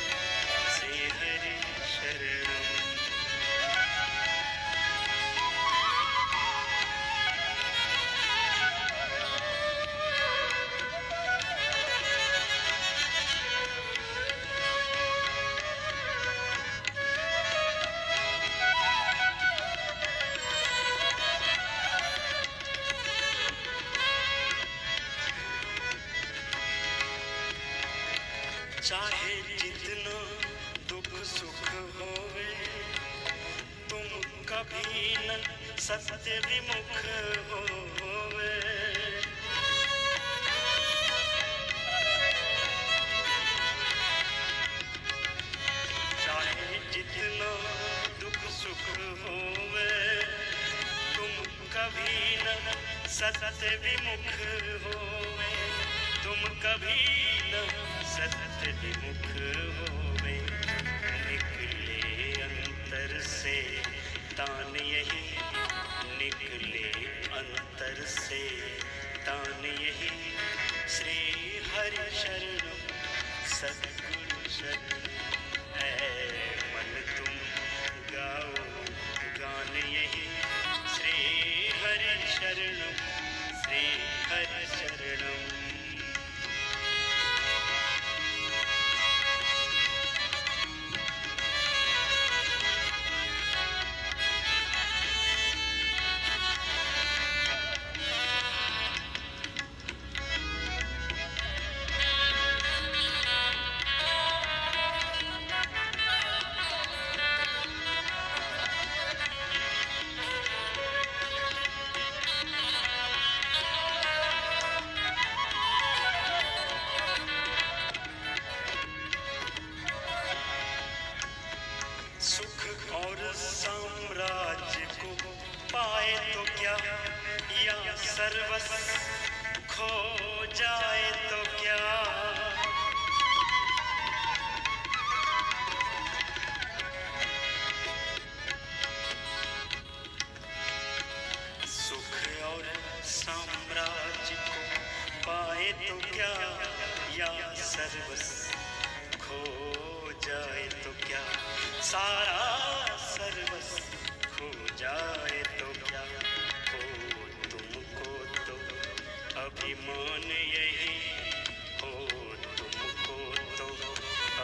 श्री हरि शरणम। चाहे जितना दुख सुख होवे, तुम कभी न सत्य विमुख होवे। चाहे जितना दुख सुख होवे, तुम कभी न सत्य विमुख होवे। तुम कभी न सत्य विमुख होवे। निकले अंतर से तान यही, निकले अंतर से तान यही, श्री हरि शरणम सद्गुरु शरणम। मन तुम गाओ गान यही, श्री हरि शरणम श्री हरि शरणम। साम्राज्य को पाए तो क्या, या सर्वस्व खो जाए तो क्या, सारा सर्वस्व खो जाए तो क्या। हो तुमको तो अभिमान यही, हो तुमको तो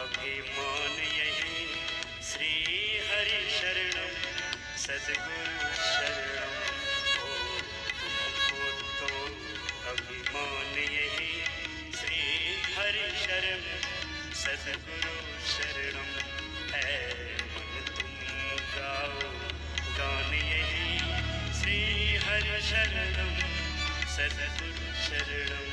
अभिमान यही। श्री हरि शरणम सद्गुरु शरणम, हो तुमको तो अभिमान यही। श्री हरि शरण सद्गुरु शरणम, है मन तुम गाओ गान यही। श्री हरि शरणम सद्गुरु शरणम।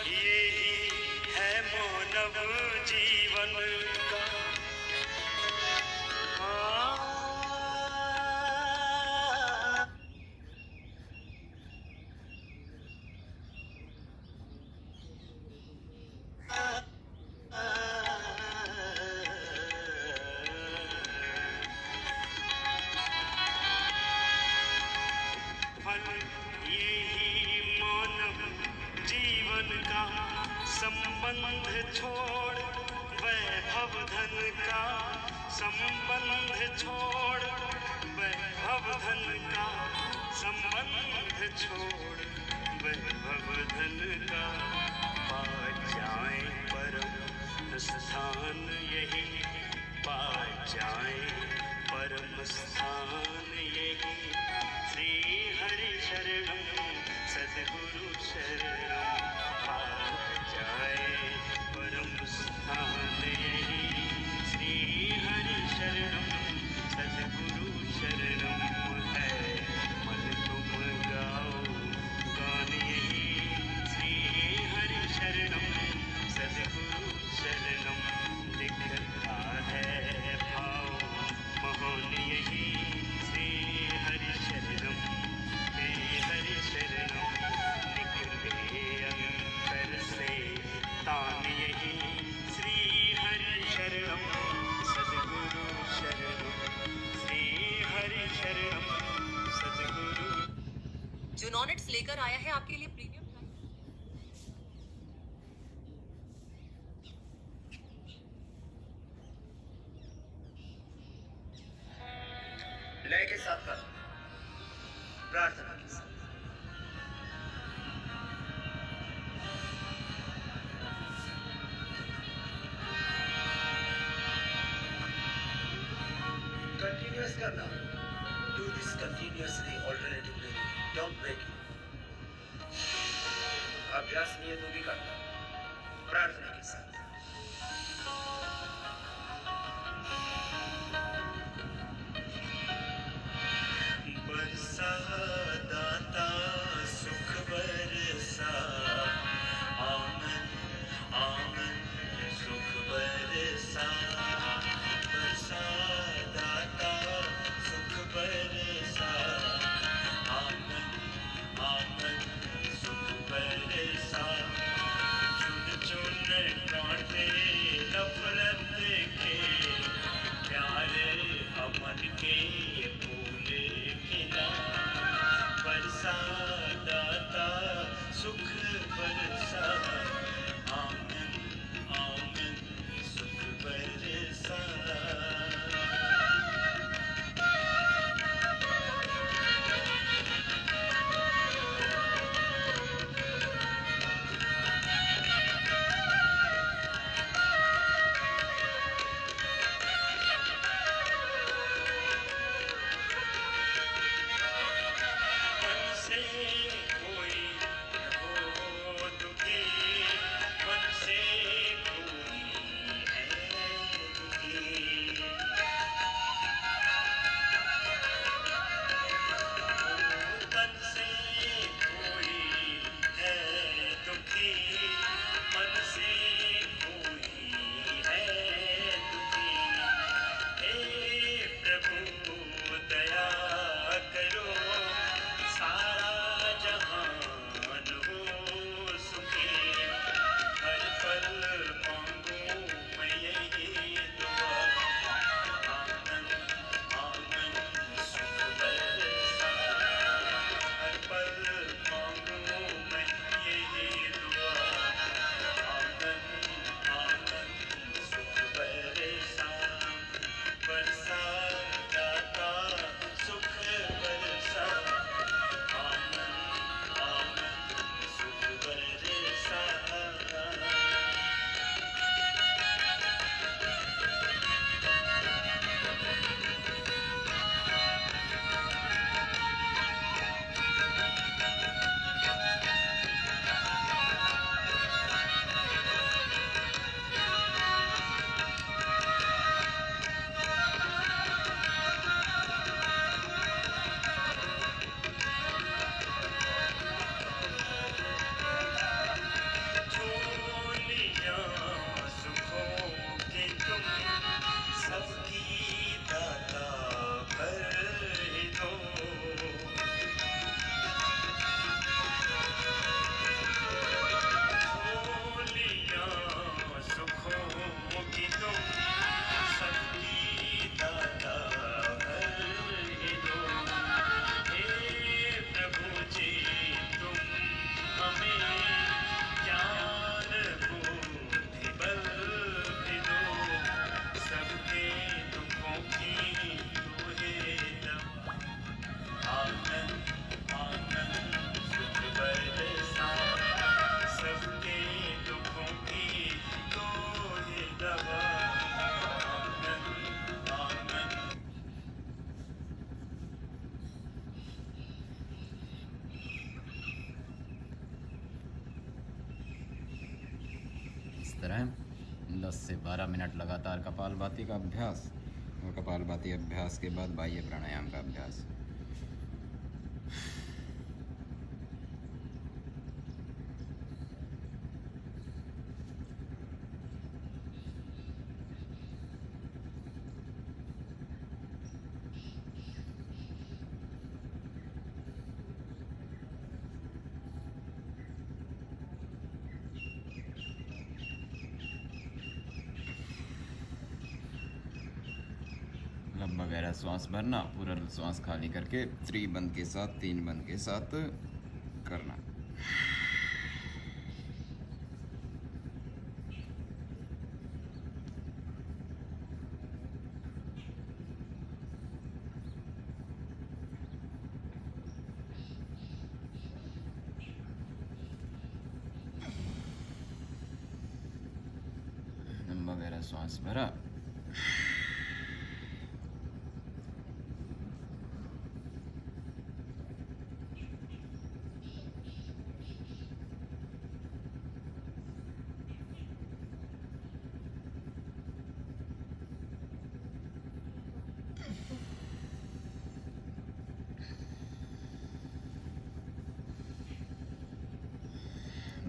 यही है मानव जीवन का, संबंध छोड़ वैभव धन का, संबंध छोड़ वैभव धन का, संबंध छोड़ वैभव धन का। पा जाए परम स्थान यही, पा जाए परम स्थान यही। श्री हरि शरणम सद्गुरु शरणम, पा जाए परम स्थान यही। श्री हरि शरणम सद्गुरु शरणम, है मन तुम गाओ गान यही। श्री हरि शरणम सद्गुरु शरणम, दिखता है भाव महान यही। श्री हरि शरणम, श्री हरि शरणम, निकले अंतर से तान यही। श्री हरि शरणम सद्गुरु शरणम, श्री हरि शरणम सद्गुरु। जूनॉनिट्स लेकर आया है आपके लिए प्रीमियम प्राइस। लय के साथ कर, प्रार्थना के साथ। कंटिन्यूअस करना, do this continuously, alternatively, don't break it. अभ्यास नहीं है तो भी करना, प्रार्थना के साथ। बरसा दाता सुख बरसा, आमन आमन सुख बरसा। बरसा दाता सुख बरसा, आमन आमन सुख बरसा। चुन चुन 10 से 12 मिनट लगातार कपालभाति का अभ्यास, और कपालभाति अभ्यास के बाद बाह्य प्राणायाम का अभ्यास। लंबा गहरा श्वास भरना, पूरा श्वास खाली करके 3 बंद के साथ, 3 बंद के साथ करना। लंबा गहरा श्वास भरा,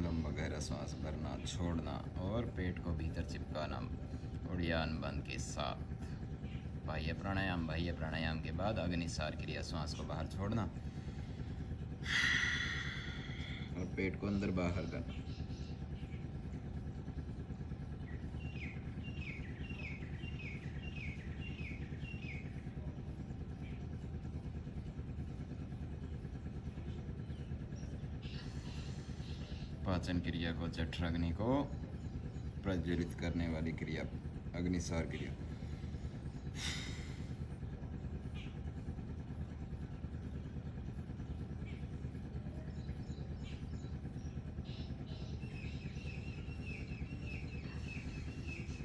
लंबा गहरा श्वास भरना, छोड़ना और पेट को भीतर चिपकाना उड़ियान बंद के साथ। बाह्य प्राणायाम के बाद अग्निसार क्रिया, श्वास को बाहर छोड़ना और पेट को अंदर बाहर करना। पाचन क्रिया को, जठराग्नि को प्रज्वलित करने वाली क्रिया, अग्निसार क्रिया।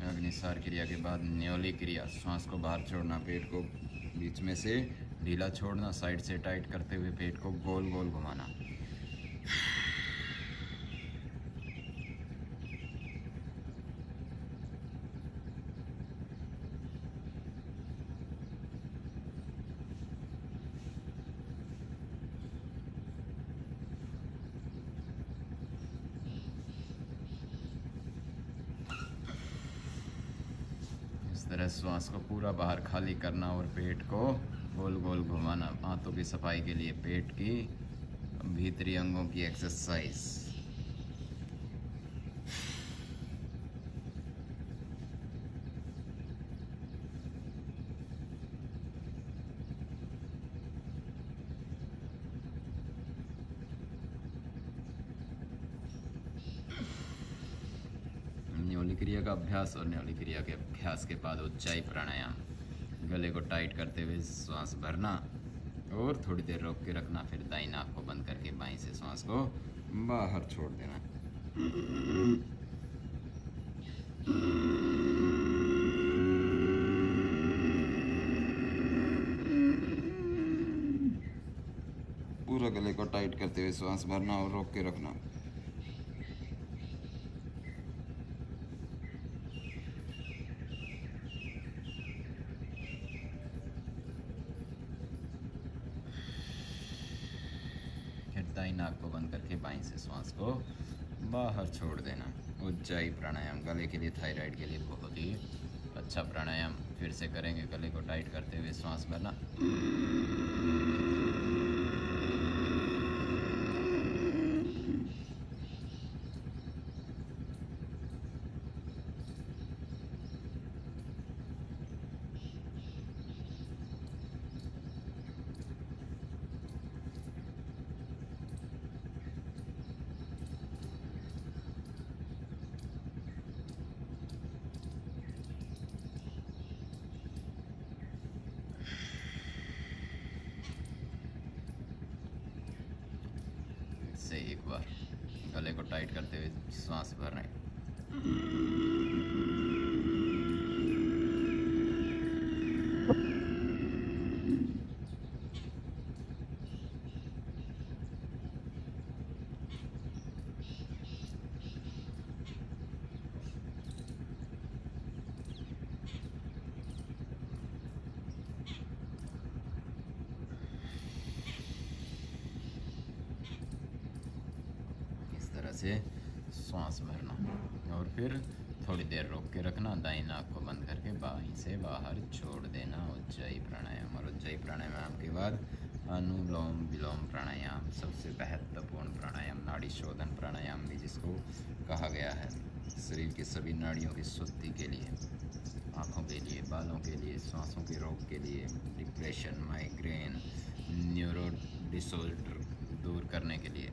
अग्निसार क्रिया के बाद न्योली क्रिया, श्वास को बाहर छोड़ना, पेट को बीच में से ढीला छोड़ना, साइड से टाइट करते हुए पेट को गोल गोल घुमाना। इस तरह श्वास को पूरा बाहर खाली करना और पेट को गोल गोल घुमाना। हाथों की सफाई के लिए पेट की भीतरी अंगों की एक्सरसाइज। न्योली क्रिया का अभ्यास और न्योली क्रिया के अभ्यास के बाद उज्जाई प्राणायाम। गले को टाइट करते हुए श्वास भरना और थोड़ी देर रोक के रखना, फिर दाईं नाक को बंद करके बाईं से श्वास को बाहर छोड़ देना। पूरा गले को टाइट करते हुए श्वास भरना और रोक के रखना। दाईं नाक को बंद करके बाईं से श्वास को बाहर छोड़ देना। उज्जाई प्राणायाम गले के लिए, थायराइड के लिए बहुत ही अच्छा प्राणायाम। फिर से करेंगे। गले को टाइट करते हुए श्वास भरना, से एक बार गले को टाइट करते हुए श्वास भर रहे हैं। से सांस भरना और फिर थोड़ी देर रोक के रखना, दाई नाक को बंद करके बाई से बाहर छोड़ देना। उज्जाई प्राणायाम, और उज्जाई प्राणायाम के बाद अनुलोम विलोम प्राणायाम, सबसे महत्वपूर्ण प्राणायाम, नाड़ी शोधन प्राणायाम भी जिसको कहा गया है, शरीर की सभी नाड़ियों की शुद्धि के लिए, आँखों के लिए, बालों के लिए, सांसों के रोग के लिए, डिप्रेशन, माइग्रेन, न्यूरो डिसऑर्डर दूर करने के लिए।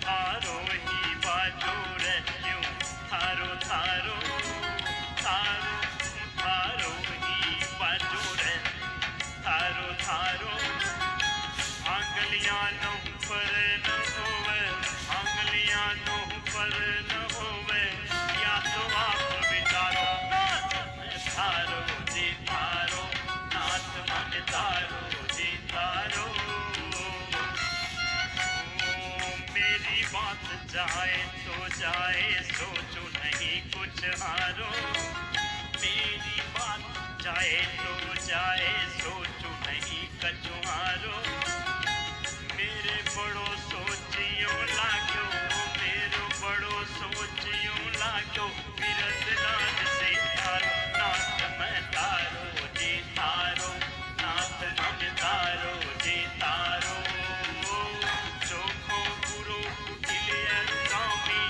थारो ही बाजो रे यूं थारो अंगलियां नोह पर न होवे, अंगलियां नोह पर न होवे, या तो आप विचारो नाथ में तारो जी तारो, नाथ मन तारो जी तारो। मेरी बात जाए तो जाए, सोचो नहीं कुछ हारो, मेरी बात जाए तो जाए, सोचो नहीं कछु हारो। मेरे बड़ो सोचियो लाग्यो, मेरो बड़ो सोचियो लाग्यो, बिरद राज से तारो, नाथ मैं तारो जी तारो, नाथ मन तारो जी तारो। चोखो बुरो कुटिलियर कामी,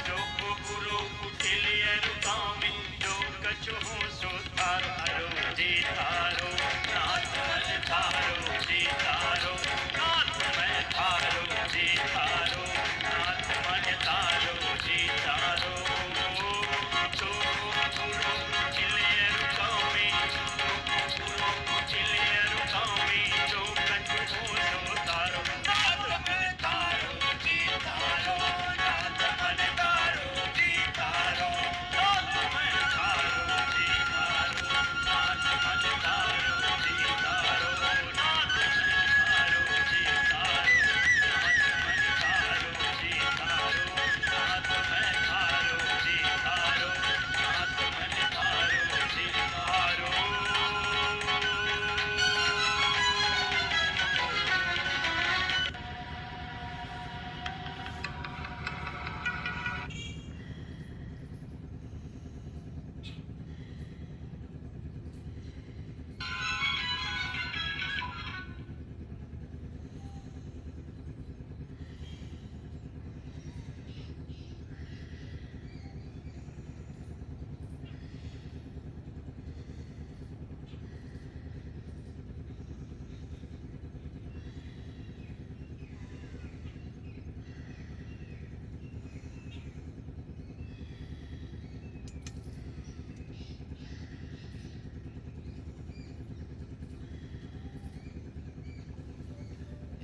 चोखो बुरो कुटिलियर कामी, जो कछु हो सो तारो जी तारो, नाथ मन तारो जी तारो, नाथ मैं तारो जी तारो, नाथ मन तारो जी तारो। चोखो बुरो कुटिलियर कामी, चोखो बुरो कुटिलियर कामी, जो कछु हो सो तारो, नाथ मन तारो जी तारो, नाथ मन तारो जी तारो, नाथ मन तारो जी तारो, नाथ मन तारो जी तारो, नाथ मन तारो जी तारो, नाथ मन तारो जी तारो, नाथ मन तारो जी तारो, नाथ मन तारो जी तारो।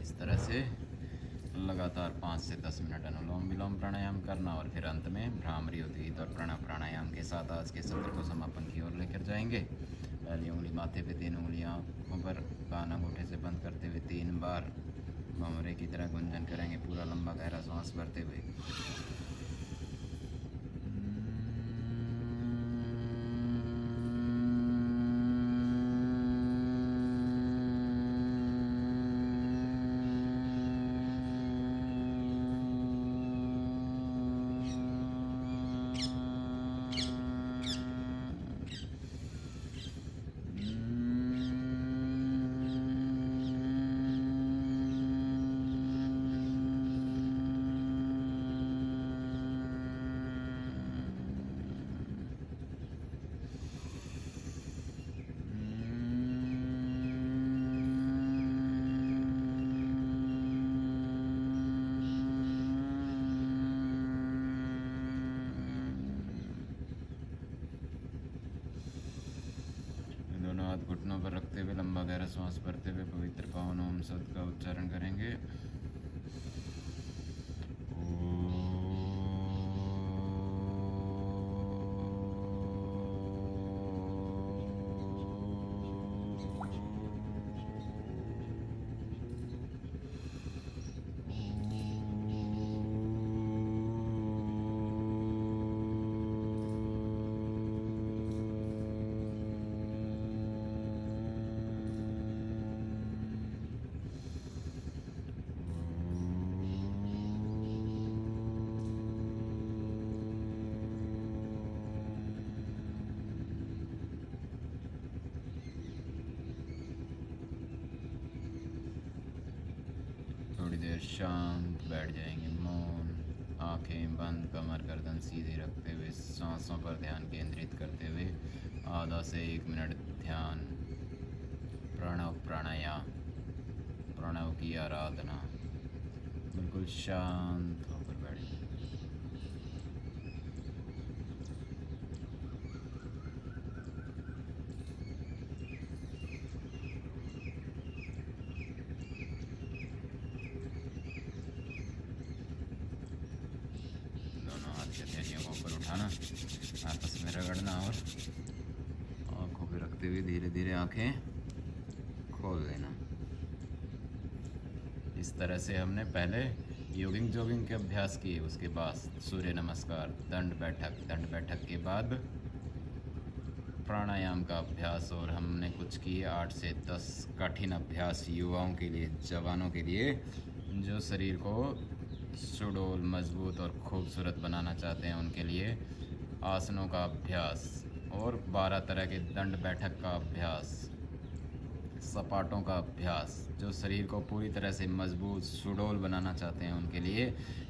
इस तरह से लगातार 5 से 10 मिनट अनुलोम विलोम प्राणायाम करना और फिर अंत में भ्रामरी उद्गीत और प्राणायाम के साथ आज के सत्र को समापन की ओर लेकर जाएंगे। पहली उंगली माथे पे, 3 उंगलियां आंखों पर, कान अंगूठे से बंद करते हुए 3 बार भंवरे की तरह गुंजन करेंगे, पूरा लंबा गहरा सांस भरते हुए। दोनों हाथ घुटनों पर रखते हुए लंबा गहरा सांस भरते हुए पवित्र पावन ओम शब्द का उच्चारण करेंगे। थोड़ी देर शांत बैठ जाएंगे, मौन, आंखें बंद, कमर गर्दन सीधी रखते हुए सांसों पर ध्यान केंद्रित करते हुए आधा से 1 मिनट ध्यान, प्रणव प्राणायाम, प्रणव की आराधना, बिल्कुल शांत होकर बैठिए। लेना और आंखों पे रखते हुए धीरे धीरे आंखें खोल लेना। इस तरह से हमने पहले जॉगिंग के अभ्यास किए, उसके बाद सूर्य नमस्कार, दंड बैठक के बाद प्राणायाम का अभ्यास, और हमने कुछ किए 8 से 10 कठिन अभ्यास युवाओं के लिए, जवानों के लिए जो शरीर को सुडौल, मजबूत और खूबसूरत बनाना चाहते हैं, उनके लिए आसनों का अभ्यास, और 12 तरह के दंड बैठक का अभ्यास, सपाटों का अभ्यास। जो शरीर को पूरी तरह से मजबूत, सुडौल बनाना चाहते हैं, उनके लिए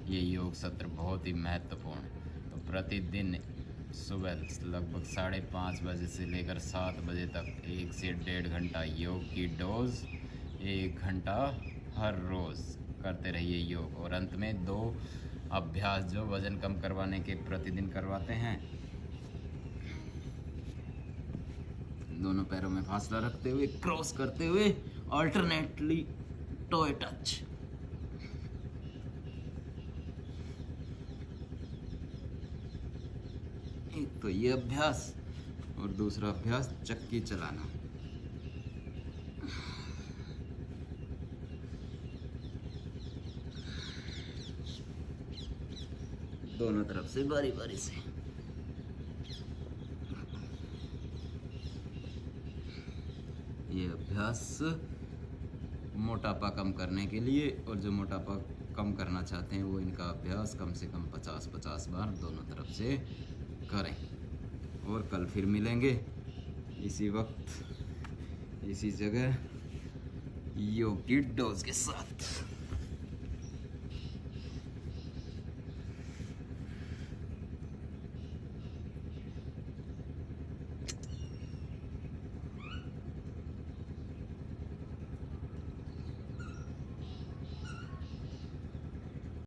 ये योग सत्र बहुत ही महत्वपूर्ण। तो प्रतिदिन सुबह लगभग 5:30 बजे से लेकर 7 बजे तक 1 से 1.5 घंटा योग की डोज, 1 घंटा हर रोज़ करते रहिए योग। और अंत में 2 अभ्यास जो वज़न कम करवाने के प्रतिदिन करवाते हैं। दोनों पैरों में फासला रखते हुए, क्रॉस करते हुए, अल्टरनेटली टोए टच। एक तो ये अभ्यास, और दूसरा अभ्यास चक्की चलाना। दोनों तरफ से बारी बारी से। ये अभ्यास मोटापा कम करने के लिए, और जो मोटापा कम करना चाहते हैं वो इनका अभ्यास कम से कम 50-50 बार दोनों तरफ से करें। और कल फिर मिलेंगे इसी वक्त, इसी जगह, योग की डोज के साथ।